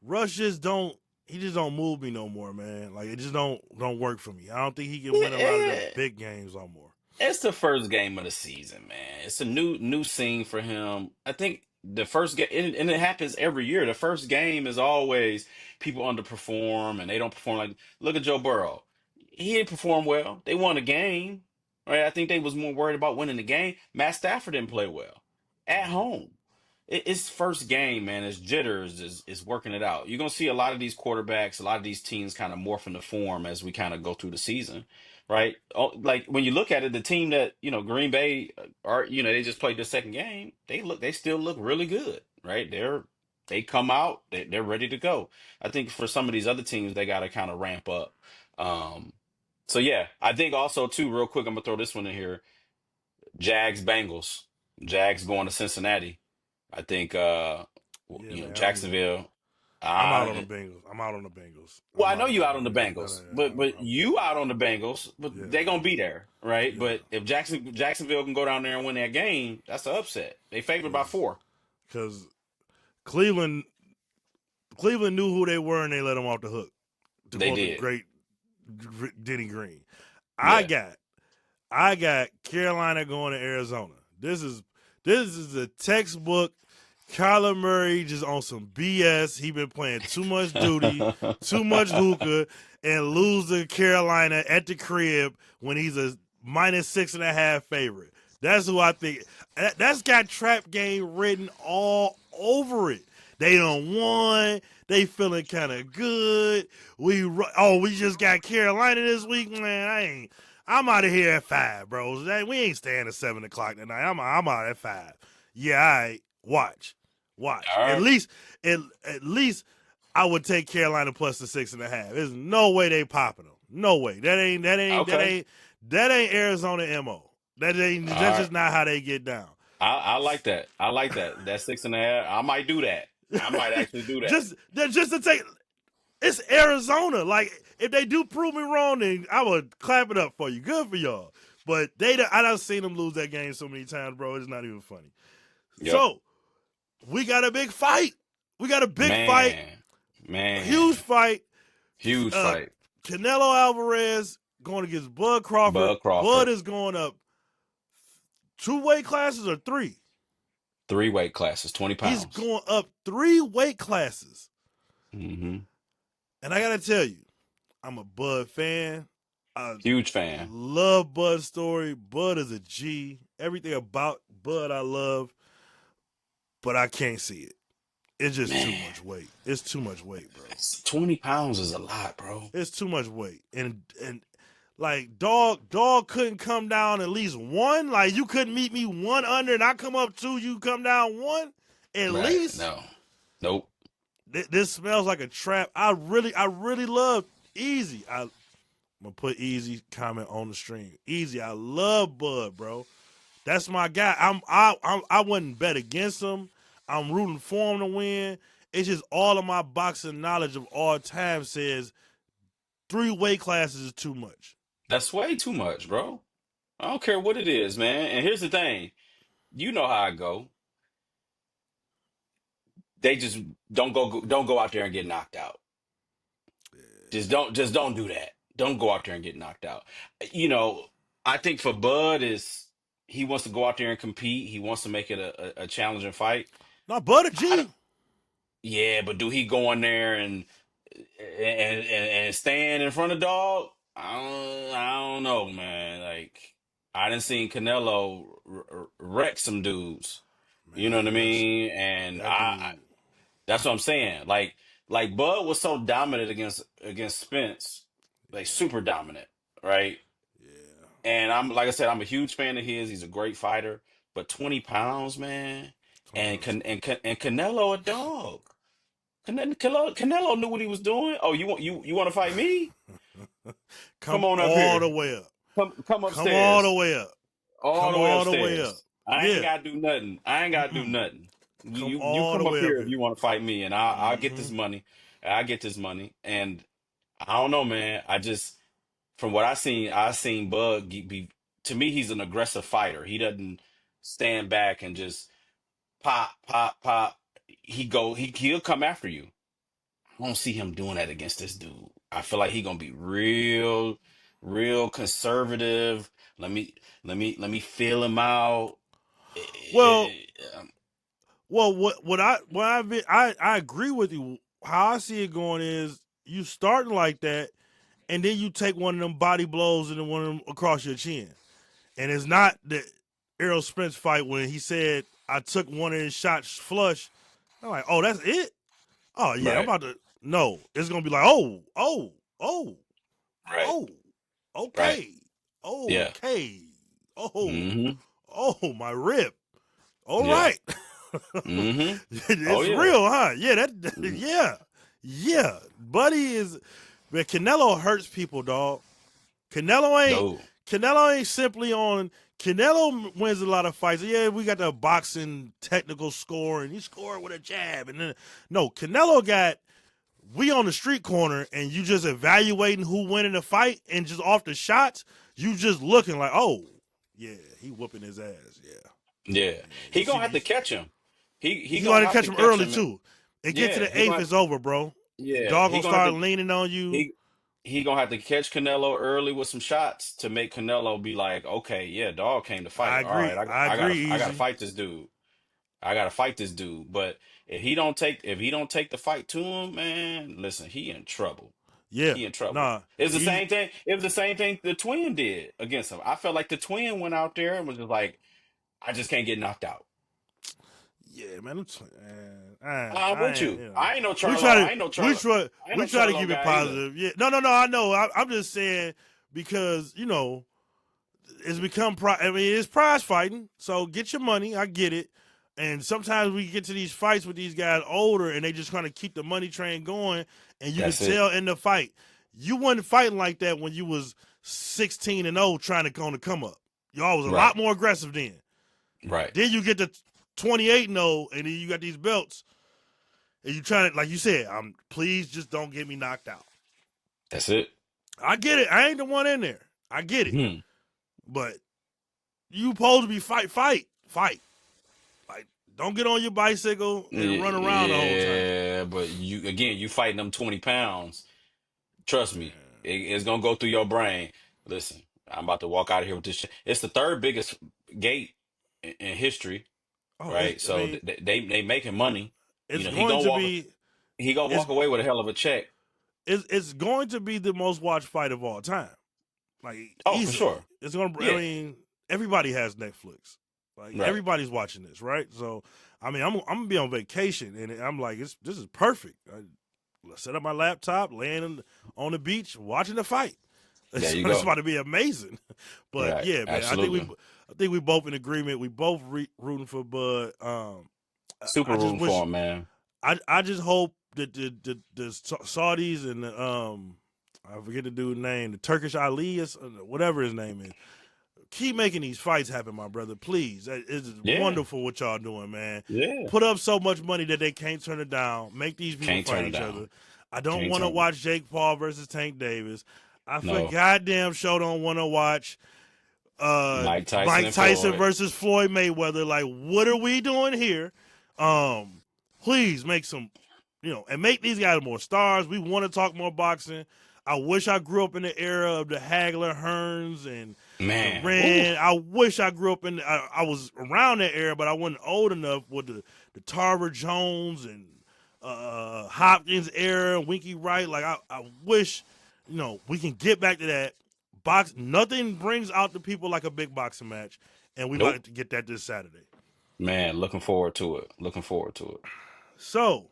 Russ he just don't move me no more, man. Like it just don't work for me. I don't think he can win a lot of the Yeah. big games no more. It's the first game of the season, man. It's a new scene for him. I think the first game, and it happens every year. The first game is always people underperform and they don't perform like. Look at Joe Burrow. He didn't perform well. They won a game, right? I think they was more worried about winning the game. Matt Stafford didn't play well at Hmm. home. It's first game, man. It's jitters. Is working it out. You're gonna see a lot of these quarterbacks, a lot of these teams kind of morph into form as we kind of go through the season, right? Oh, like when you look at it, the team that Green Bay are, they just played their second game. They still look really good, right? they come out, they're ready to go. I think for some of these other teams, they got to kind of ramp up. Um, so yeah, I think also too, real quick, I'm gonna throw this one in here. Jags Bengals. Jags going to Cincinnati. I think Yeah, man. Jacksonville. I'm out on the I Bengals. I'm out on the Bengals. well, I'm I know out on you the out on the Bengals. No, no, Bengals, but you out on the Bengals, but yeah, they gonna be there, right? yeah, But if Jacksonville can go down there and win that game, that's an upset. They favored by 4. because Cleveland, Cleveland knew who they were and they let them off the hook. To They quote the did. great Denny Green, I Yeah. got I got Carolina going to Arizona. This is a textbook. Kyler Murray just on some BS. He been playing too much duty, too much hookah, and lose to Carolina at the crib when he's a -6.5 favorite. That's who I think. That's got trap game written all over it. They done won. They feeling kind of good. We just got Carolina this week, man. I'm out of here at 5, bro. We ain't staying at 7 o'clock tonight. I'm out at 5. Yeah, all right. Watch. All At right. least, at least, I would take Carolina plus the 6.5. There's no way they popping them. No way. Okay. That ain't Arizona mo. That's All right. just not how they get down. I like that. I like that. That 6.5. I might do that. I might actually do that. just to take. It's Arizona. Like, if they do prove me wrong, then I would clap it up for you. Good for y'all. But I done seen them lose that game so many times, bro. It's not even funny. Yep. So we got a big fight. We got a big fight, Man. a huge Man. fight. Huge Uh, fight. Canelo Alvarez going against Bud Crawford. Bud Bud Crawford. is going up 2 weight classes or 3. 3 weight classes, 20 He's pounds. going up 3 weight classes. Hmm. And I got to tell you, I'm a Bud fan. I Huge fan. love Bud's story. Bud is a G. Everything about Bud I love, but I can't see it. It's just too Man. much weight. It's too much weight, bro. 20 pounds is a lot, bro. It's too much weight. And like dog couldn't come down at least 1. Like, you couldn't meet me 1 under and I come up 2, you come down 1 at Right. least. No. Nope. This smells like a trap. I really love Easy. I'm gonna put Easy comment on the stream. Easy. I love Bud, bro. That's my guy. I wouldn't bet against him. I'm rooting for him to win. It's just all of my boxing knowledge of all time says 3 weight classes is too much. That's way too much, bro. I don't care what it is, man. And here's the thing. You know how I go. They just don't go out there and get knocked out. Just don't do that. Don't go out there and get knocked out. You know, I think for Bud is he wants to go out there and compete. He wants to make it a challenging fight. Not Bud a I don't, G. yeah, but do he go in there and stand in front of dog? I don't know, man. Like I done seen Canelo wreck some dudes. You know what I Man, listen. mean? And That dude. that's what I'm saying. Like Bud was so dominant against Spence, like Yeah. super dominant, right? Yeah. And I'm like I said, I'm a huge fan of his. He's a great fighter, but 20 pounds, man, 20 pounds too much. And Canelo a dog. Canelo knew what he was doing. Oh, you want to fight me? Come Come on up all the here. way up. Come Come all the upstairs. way up. All Come the way all the way up. upstairs. I ain't Yeah. gotta do nothing. I ain't gotta do nothing. Come You all the come up way up here if here. you want to fight me, and I'll get this money. I get this money, and I don't know, man. I just from what I seen Bud be to me, he's an aggressive fighter. He doesn't stand back and just pop, pop, pop. He'll come after you. I don't see him doing that against this dude. I feel like he gonna be real conservative. Let me feel him out. Well, Um, what I agree with you. How I see it going is you starting like that, and then you take one of them body blows and then one of them across your chin. And it's not the Errol Spence fight when he said I took one of his shots flush. I'm like, oh, that's it. Oh yeah, I'm right, about to. No, it's gonna be like, oh, right, oh, right. okay, Yeah. okay, oh, Hmm. oh, my rib. All Yeah. right. Mm-hmm. Oh It's yeah. real, huh? Yeah, Mm, yeah. Buddy is, man. Canelo hurts people, dog. Canelo ain't dude. Canelo ain't simply on. Canelo wins a lot of fights. Yeah, we got the boxing technical score, and he scored with a jab, and then no, Canelo got, we on the street corner, and you just evaluating who winning the fight, and just off the shots, you just looking like, oh, yeah, he whooping his ass, yeah, Yeah. yeah. He gonna have to catch him. He You gonna gotta have catch to him catch early him. too. It get to Yeah, the he eighth, gonna have it's to, over, bro. yeah, Dog he gonna gonna have start to leaning on you. he he gonna have to catch Canelo early with some shots to make Canelo be like, okay, yeah, dog came to I fight. All right, agree. I agree. I gotta Easy. fight this dude. I gotta fight this dude. But if he don't take the fight to him, man, listen, he in trouble. Yeah. He in trouble. Nah. It's the Easy. same thing. It was the same thing the twin did against him. I felt like the twin went out there and was just like, I just can't get knocked out. Yeah, man. I'm with I ain't, you. you know. We try to I ain't no we Charlo. try I ain't we no try to Charlo keep it guy either. positive. Yeah. No. I know. I'm just saying because it's become. I mean, it's prize fighting. So get your money. I get it. And sometimes we get to these fights with these guys older, and they just kind of keep the money train going. And you can That's it. tell in the fight, you wasn't fighting like that when you was 16-0 trying to come up. Y'all was a Right. lot more aggressive then. Right. Then you get to 28-0, and then you got these belts, and you trying to, like you said, please just don't get me knocked out. That's it. I get it. I ain't the one in there. I get it. Hmm. But you supposed to be fight. Like, don't get on your bicycle and run around the whole time. Yeah, but you fighting them 20 pounds. Trust me, it's gonna go through your brain. Listen, I'm about to walk out of here with this shit. It's the third biggest gate in history, Oh, right? I So mean, they making money. You it's know, going to be he gonna it's walk away with a hell of a check. it's going to be the most watched fight of all time. Like, Oh, for easily. sure. It's gonna. I Yeah, mean, everybody has Netflix. Like, right. everybody's watching this, right? So, I mean, I'm gonna be on vacation, and I'm like, this is perfect. I set up my laptop, laying on the beach, watching the fight. There you It's go. about to be amazing. But Right. yeah, man, Absolutely. I think we both in agreement. We both rooting for Bud. Super I just rooting for wish. him, man. I just hope that the Saudis and the I forget the dude's name, the Turkish Ali, or whatever his name is, keep making these fights happen, my brother. Please, it's Yeah. wonderful what y'all doing, man. Yeah. Put up so much money that they can't turn it down. Make these people Can't fight turn it each down. other. I don't Can't want to turn. watch Jake Paul versus Tank Davis. I for No. goddamn sure don't want to watch Mike Tyson Mike and Tyson Floyd. versus Floyd Mayweather. Like, what are we doing here? Please make some, and make these guys more stars. We want to talk more boxing. I wish I grew up in the era of the Hagler, Hearns, and Man. Ooh. Duran. I wish I grew up in. I was around that era, but I wasn't old enough with the Tarver Jones and Hopkins era, Winky Wright. Like, I wish, we can get back to that. Nothing brings out the people like a big boxing match, and we about Nope. to get that this Saturday. Man, looking forward to it. Looking forward to it. So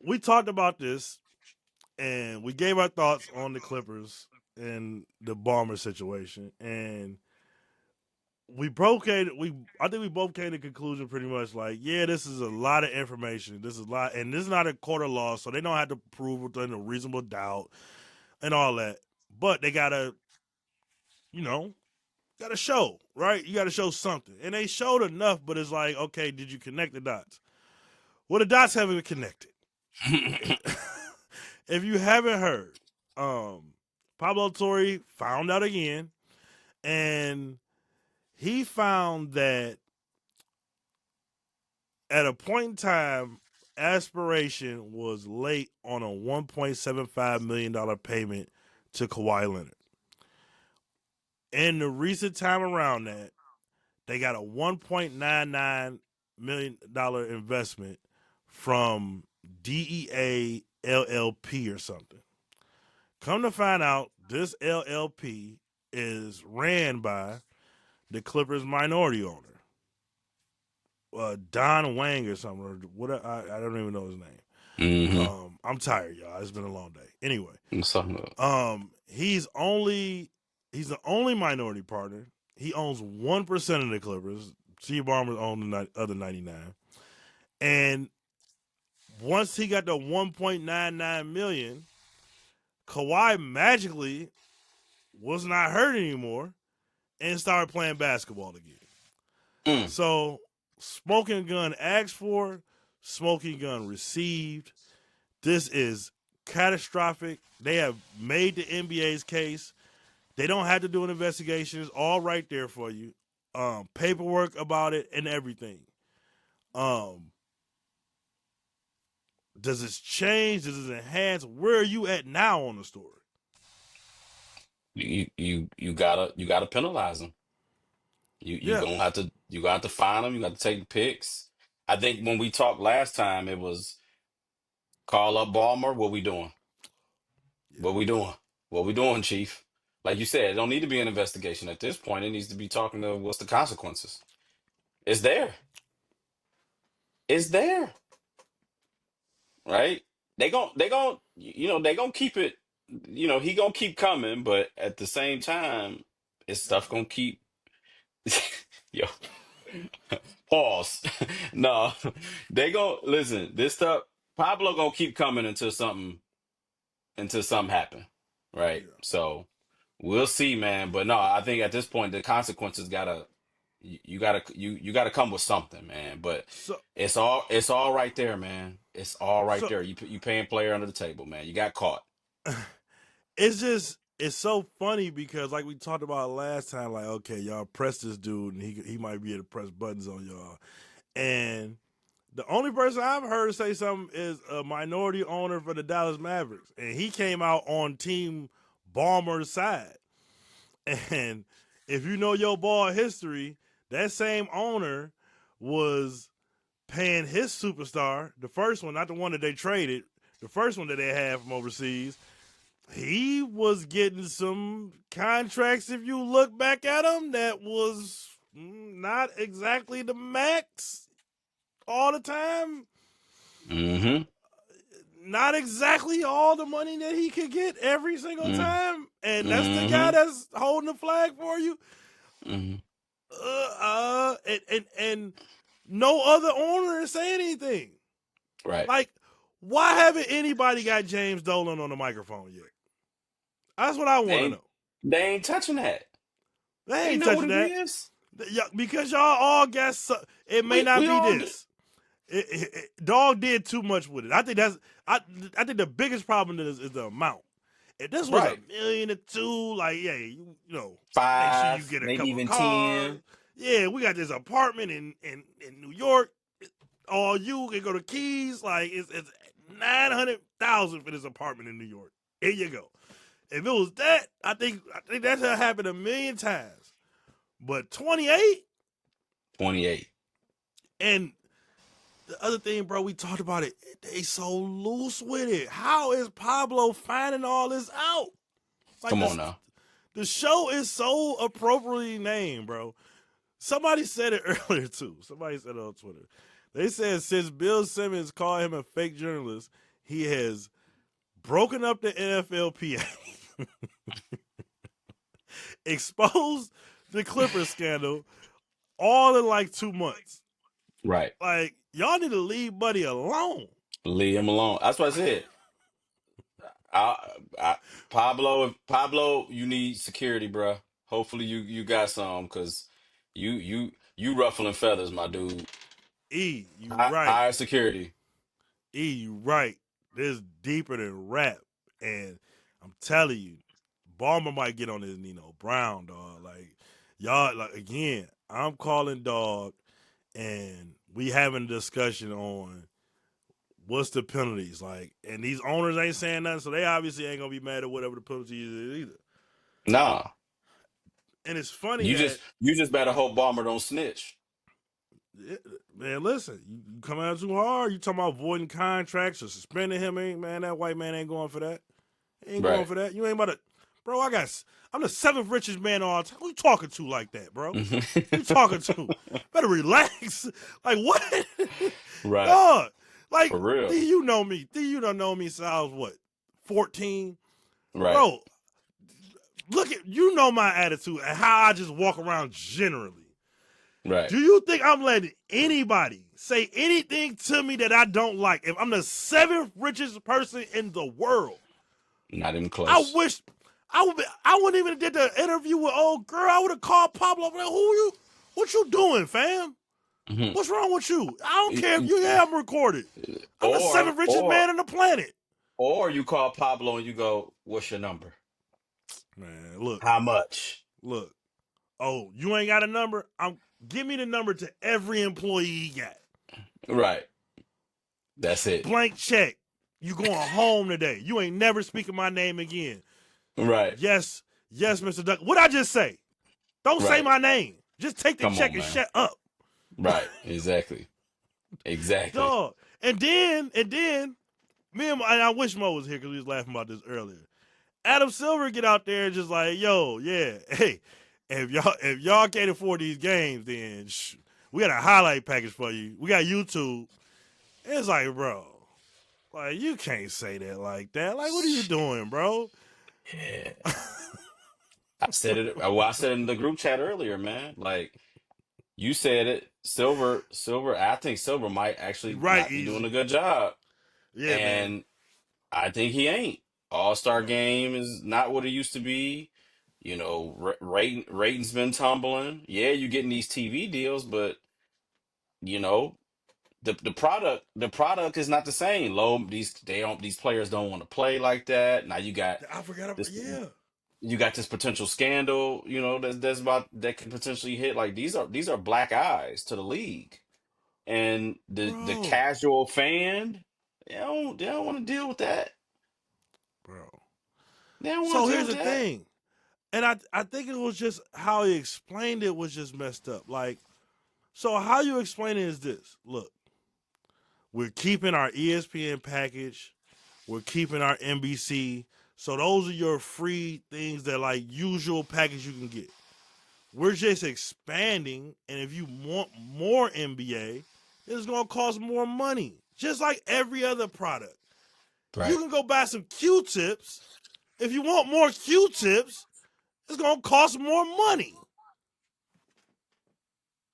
we talked about this, and we gave our thoughts on the Clippers and the Bomber situation, and I think we both came to the conclusion pretty much like, yeah, this is a lot of information. This is a lot, and this is not a court of law, so they don't have to prove within a reasonable doubt and all that. But they gotta, you know, gotta show, right? You gotta show something. And they showed enough, but it's like, okay, did you connect the dots? Well, the dots haven't been connected. If you haven't heard, Pablo Torre found out again, and he found that at a point in time, Aspiration was late on a $1.75 million payment to Kawhi Leonard. In the recent time around that, they got a $1.99 million investment from DEA LLP or something. Come to find out, this LLP is ran by the Clippers' minority owner, Don Wang or something. Or what? I don't even know his name. Mm-hmm. I'm tired, y'all. It's been a long day. Anyway, So, he's the only minority partner. He owns 1% of the Clippers. Steve Ballmer owned the other 99. And once he got the 1.99 million, Kawhi magically was not hurt anymore and started playing basketball again. Mm. So smoking gun asked for, smoking gun received. This is catastrophic. They have made the NBA's case. They don't have to do an investigation. It's all right there for you. Paperwork about it and everything. Does this change? Does this enhance? Where are you at now on the story? You gotta penalize them. You Yeah, gonna have to fine them. You got to take picks. I think when we talked last time, it was call up Balmer. What we doing? yeah. What we doing? What we doing, Chief? Like you said, it don't need to be an investigation at this point. It needs to be talking to what's the consequences. It's there. It's there. Right? They gon' they gonna keep it. He gonna keep coming, but at the same time, it's stuff gonna keep. Yo, pause. No, they gon' listen. This stuff, Pablo gonna keep coming until something happen. Right? Yeah. So we'll see, man. But no, I think at this point the consequences gotta you gotta come with something, man. But So it's all right there, man. It's all right so there. You paying player under the table, man. You got caught. it's so funny because like we talked about last time, like okay, y'all press this dude and he might be able to press buttons on y'all. And the only person I've heard say something is a minority owner for the Dallas Mavericks, and he came out on Team Ballmer's side. And if you know your ball history, that same owner was paying his superstar, the first one, not the one that they traded, the first one that they had from overseas. He was getting some contracts, if you look back at him, that was not exactly the max all the time. Mm-hmm. Not exactly all the money that he could get every single time. And that's the guy Mm-hmm. that's holding the flag for you. Mm-hmm. And no other owner is saying anything. Right. Like, why haven't anybody got James Dolan on the microphone yet? That's what I They want to ain't know. they ain't touching that. They They ain't know what touching it that. is. Because y'all all got. It may not We be all do. this. Dog did too much with it. I think that's. I think the biggest problem is the amount. If this was Right. $1,000,000 or $2 million, like yeah, make sure you 5, get a maybe couple even cars. 10. Yeah, we got this apartment in New York. All you can go to Keys. Like it's 900,000 for this apartment in New York. Here you go. If it was that, I think that's happened a million times. But 28 28. and the other thing, bro, we talked about it. They so loose with it. How is Pablo finding all this out? Like Come on this, now. the show is so appropriately named, bro. Somebody said it earlier too. Somebody said it on Twitter. They said since Bill Simmons called him a fake journalist, he has broken up the NFLPA, exposed the Clippers scandal, all in like 2 months. Right. Like y'all need to leave Buddy alone. Leave him alone. That's what I said. I, I, Pablo, you need security, bruh. Hopefully you got some, cause you ruffling feathers, my dude. You right. Higher security. You right. This deeper than rap, and I'm telling you, Balmer might get on his Nino Brown, dog. Like y'all, like again, I'm calling dog, and we having a discussion on what's the penalties like, and these owners ain't saying nothing, so they obviously ain't gonna be mad at whatever the penalty is either. Nah, And it's funny you just that you just better hope Bomber don't snitch. man, listen, you come out too hard. You talking about voiding contracts or suspending him? Ain't man, that white man ain't going for that. He ain't going Right. for that. You ain't about to, bro. I'm the seventh richest man on all time. Who you talking to like that, bro? Who you talking to? Better relax. Like what? Right. Dog. Like, For real. you know me. You don't know me since I was what, 14, Right. bro. Look at my attitude and how I just walk around generally. Right. Do you think I'm letting anybody say anything to me that I don't like? If I'm the 7th richest person in the world, Not even I close. wish I wouldn't even did the interview with old girl. I would have called Pablo. Like, who you? What you doing, fam? Mhm. What's wrong with you? I don't care if you. Yeah, I'm recorded. I'm the Or 7th richest or man on the planet. or you call Pablo and you go, "What's your number? Man, look, How much?" look. Oh, you ain't got a number? Give me the number to every employee he got. Right. That's it. Blank check. You going home today. You ain't never speaking my name again. Right. Yes, Mr. Duck. What'd I just say? Don't say Right. my name. Just take the Come check on, and man. shut up. Right. Exactly. Exactly. Dog. And then, and I wish Mo was here because we was laughing about this earlier. Adam Silver get out there and just like, yo, yeah, hey, if y'all can't afford these games, then we got a highlight package for you. We got YouTube. It's like, bro, like you can't say that like that. Like, what are you doing, bro? Yeah. I said it. Well, I said it in the group chat earlier, man. Like you said it. Silver. I think Silver might actually Right, not be he's doing a good job, yeah, man. and I think he ain't. All-Star game is not what it used to be. You know, ratings been tumbling. Yeah, you're getting these TV deals, but you know, the product is not the same. These players don't want to play like that. Now I forgot about this yeah, you got this potential scandal, that's about that can potentially hit. Like these are black eyes to the league. And the bro, casual fan, they don't want to deal with that. bro. They don't want So to deal here's with the that. thing, and I think it was just how he explained it was just messed up. Like, so how you explain it is this: look, we're keeping our ESPN package, we're keeping our NBC. So those are your free things that like usual package you can get. We're just expanding, and if you want more NBA, it's gonna cost more money. Just like every other product. You Right. can go buy some Q-tips. If you want more Q-tips, it's gonna cost more money.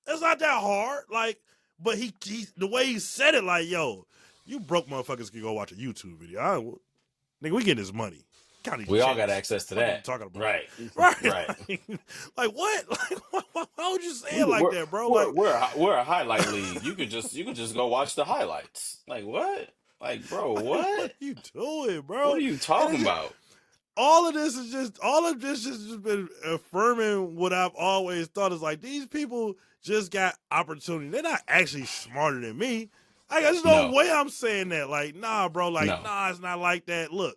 It's not that hard. Like, but he the way he said it, like, yo, you broke motherfuckers can go watch a YouTube video. Nigga, we getting this money. Count these We all got checks. access to What the fuck are you that. talking about? Right. Right? Right. Like what? Like, why would you say We it like we're that, bro? we're Like, we're a highlight league. You could just go watch the highlights. Like what? Like bro, like what what? are you doing, What bro? are you And talking it's just, about? all of this has just been affirming what I've always thought is like these people just got opportunity. They're not actually smarter than me. Like, there's no No, way I'm saying that. Like, nah, bro. Like, no. nah, it's not like that. Look,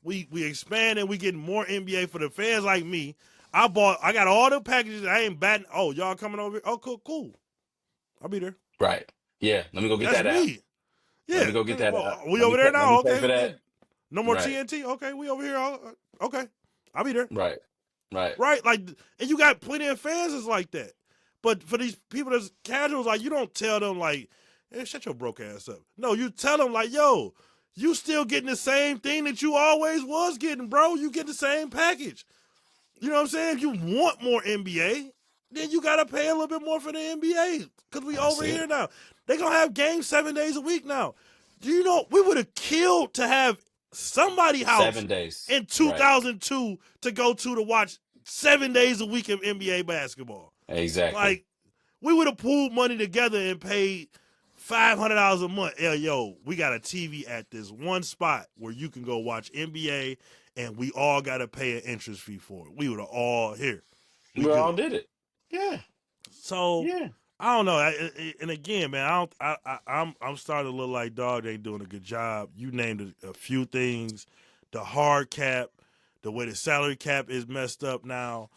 we expand and we getting more NBA for the fans like me. I got all the packages. I ain't batting. Oh, y'all coming over here? Oh, cool. I'll be there. Right. Yeah. Let me go get That's that app. me. Let me Yeah. go get that app. Well, we over there Let me now. pay Okay. for Yeah. that. No more Right. TNT. Okay, we over here. Okay. I'll be there. Right. Right. Right? Like, and you got plenty of fans that's like that. But for these people that's casuals, like, you don't tell them, like, hey, shut your broke ass up. No, you tell them, like, yo, you still getting the same thing that you always was getting, bro. You get the same package. You know what I'm saying? If you want more NBA, then you got to pay a little bit more for the NBA because we That's over here it. now. They going to have games 7 days a week now. Do you know, we would have killed to have somebody house 7 days. in Right. 2002 to watch 7 days a week of NBA basketball. Exactly. Like, we would have pooled money together and paid $500 a month. Yo, we got a TV at this one spot where you can go watch NBA, and we all got to pay an interest fee for it. We would have all here. We We all good. did it. Yeah. So Yeah. I don't know. And again, man, I'm starting to look like dog ain't doing a good job. You named a few things, the hard cap, the way the salary cap is messed up now.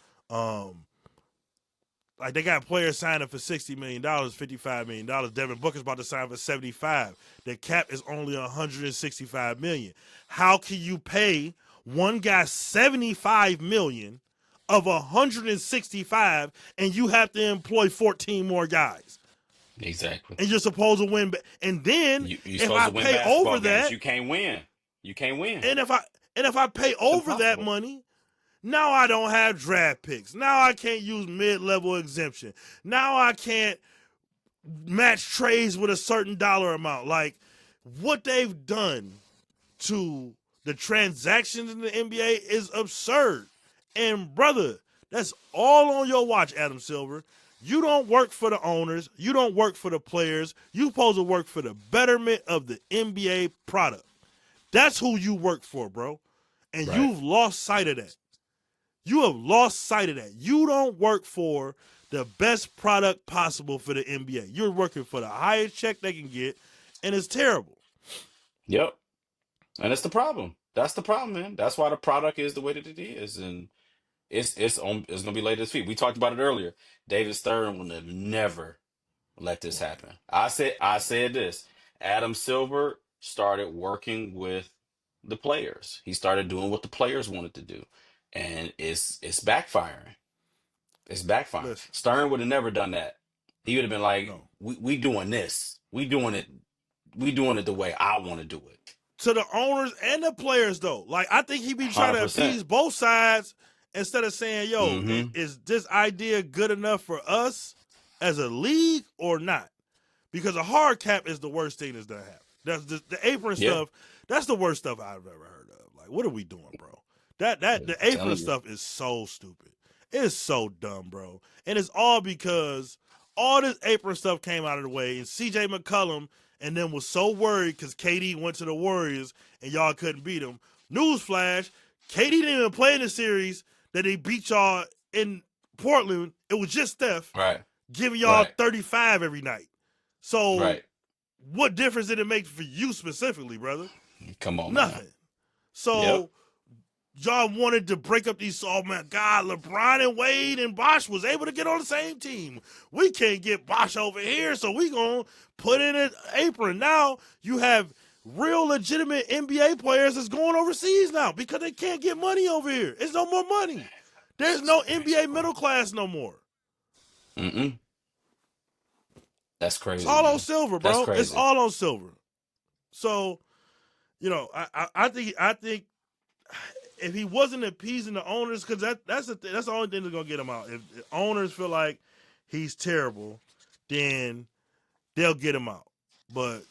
Like they got players signing for $60 million, $55 million. Devin Booker's about to sign for 75. The cap is only $165 million. How can you pay one guy $75 million of 165 and you have to employ 14 more guys? Exactly. And you're supposed to win. And then You're if supposed I to win pay basketball over games. that, You can't win. You can't win. and if I pay It's over that impossible. money, Now I don't have draft picks. Now I can't use mid-level exemption. Now I can't match trades with a certain dollar amount. Like, what they've done to the transactions in the NBA is absurd. And brother, that's all on your watch, Adam Silver. You don't work for the owners. You don't work for the players. You supposed to work for the betterment of the NBA product. That's who you work for, bro. And Right. you've lost sight of that. You have lost sight of that. You don't work for the best product possible for the NBA. You're working for the highest check they can get, and it's terrible. Yep. And it's the problem. That's the problem, man. That's why the product is the way that it is, and it's gonna be laid at his feet. We talked about it earlier. David Stern would have never let this happen. I said this. Adam Silver started working with the players. He started doing what the players wanted to do, and it's backfiring. It's backfiring. Listen, Stern would have never done that. He would have been like, no. "We doing this. We doing it the way I want to do it." To the owners and the players, though. Like, I think he be trying to 100%. appease both sides instead of saying, yo, Mm-hmm. is this idea good enough for us as a league or not? Because a hard cap is the worst thing that's done happen. That's the apron Yeah. stuff. That's the worst stuff I've ever heard of. Like, what are we doing, bro? The I'm apron telling you. stuff is so stupid. It's so dumb, bro. And it's all because all this apron stuff came out of the way, and CJ McCollum and then was so worried because KD went to the Warriors and y'all couldn't beat him. Newsflash: KD didn't even play in the series that they beat y'all in Portland. It was just Steph Right. giving y'all Right. 35 every night. So Right. what difference did it make for you specifically, brother? Come on, man. Nothing. So Yep. y'all wanted to break up these. Oh my God, LeBron and Wade and Bosh was able to get on the same team. We can't get Bosh over here, so we gonna put in an apron. Now you have real legitimate NBA players that's going overseas now because they can't get money over here. It's no more money. There's no NBA middle class no more. Mm-mm. That's It's crazy, all on man. Silver, That's bro. It's crazy. all on Silver. So, I think if he wasn't appeasing the owners, because that's the only thing that's gonna get him out. If the owners feel like he's terrible, then they'll get him out. But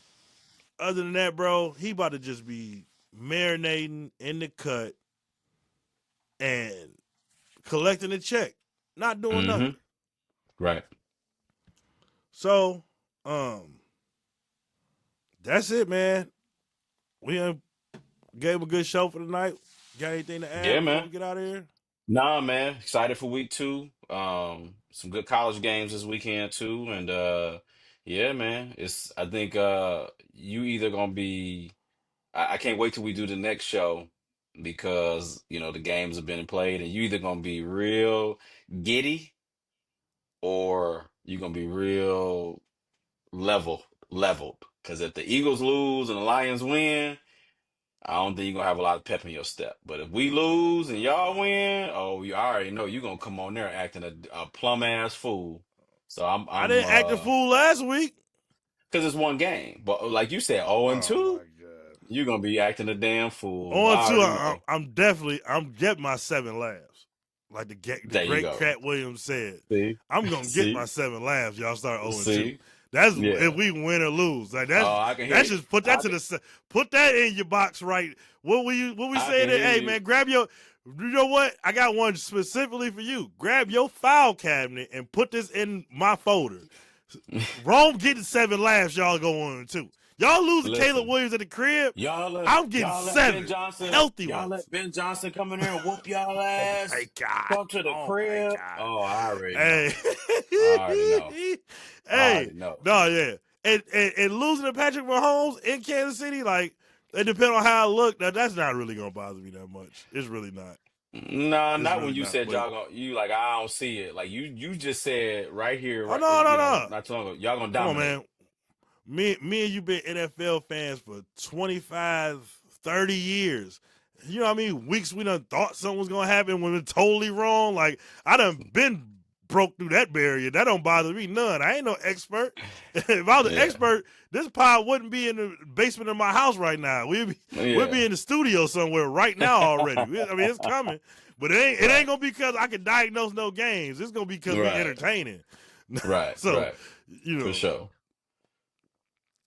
other than that, bro, he about to just be marinating in the cut and collecting a check, not doing Mm-hmm. nothing. Right. So, that's it, man. We gave him a good show for the night. Got anything to add Yeah, before man. we get out of here? Nah, man. Excited for week 2. Some good college games this weekend too. And yeah, man. I think you either gonna be I can't wait till we do the next show because the games have been played and you either gonna be real giddy or you're gonna be real leveled. Because if the Eagles lose and the Lions win, I don't think you're gonna have a lot of pep in your step. But if we lose and y'all win, oh, you already know you're gonna come on there acting a plum ass fool. So I I'm didn't act a fool last week. because it's one game. But like you said, 0 and Oh my 2, God. you're gonna be acting a damn fool. On I two, already know. I'm getting my 7 laughs. Like the There you great go. Cat Williams said, See? I'm gonna get my See? 7 laughs. Y'all start 0 and 2. See? That's Yeah. if we win or lose. Like Oh, I can hear that's you. just put that I to can, the put that in your box, right? What we I saying? can That, hear hey you. man, grab your. You know what? I got one specifically for you. Grab your file cabinet and put this in my folder. Rome getting 7 laughs. Y'all go 1 and 2. Y'all losing Caleb Listen. Williams at the crib. Y'all I'm getting let 7 Ben Johnson healthy y'all ones. let Ben Johnson come in here and whoop y'all Oh my ass. God. Come to the Oh my crib. God. Oh, I already know. Hey. I already know. I Hey. already know. No, yeah. And losing to Patrick Mahomes in Kansas City, like, it depends on how I look. That's not really going to bother me that much. It's really not. Nah, It's not really when you not. said But, y'all gonna like I don't see it. Like you just said right here, oh, right no. not too long ago, y'all gonna Come on, dominate. man. Me and you been NFL fans for 25, 30 years. You know what I mean? Weeks we done thought something was going to happen when it's totally wrong. Like, I done been broke through that barrier. That don't bother me none. I ain't no expert. If I was an Yeah. expert, this pod wouldn't be in the basement of my house right now. We'd be in the studio somewhere right now already. I mean, it's coming. But it ain't Right. gonna be because I can diagnose no games. It's gonna be because we Right. entertaining. Right. So, Right. you For know, sure.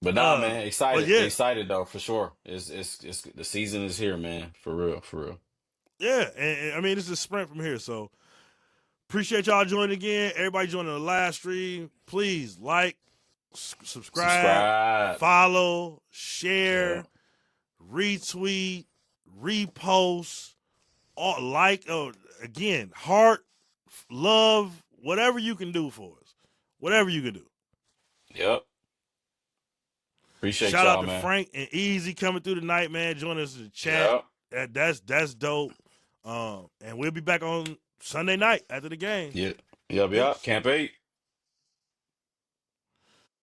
But nah, man, but excited. yeah, Excited though, for sure. It's the season is here, man. For real. For real. yeah, and I mean it's a sprint from here. So appreciate y'all joining again. Everybody joining the live stream. Please like, subscribe, Subscribe. follow, Yeah. share, retweet, repost, all like. Oh, again, heart, love, whatever you can do for us, whatever you can do. Yep. Appreciate Shout out y'all, to man. Frank and Easy coming through tonight, man. Joining us in the chat. Yep. That's dope. And we'll be back on Sunday night after the game. Yep. Yep. Yep. Peace. Camp 8.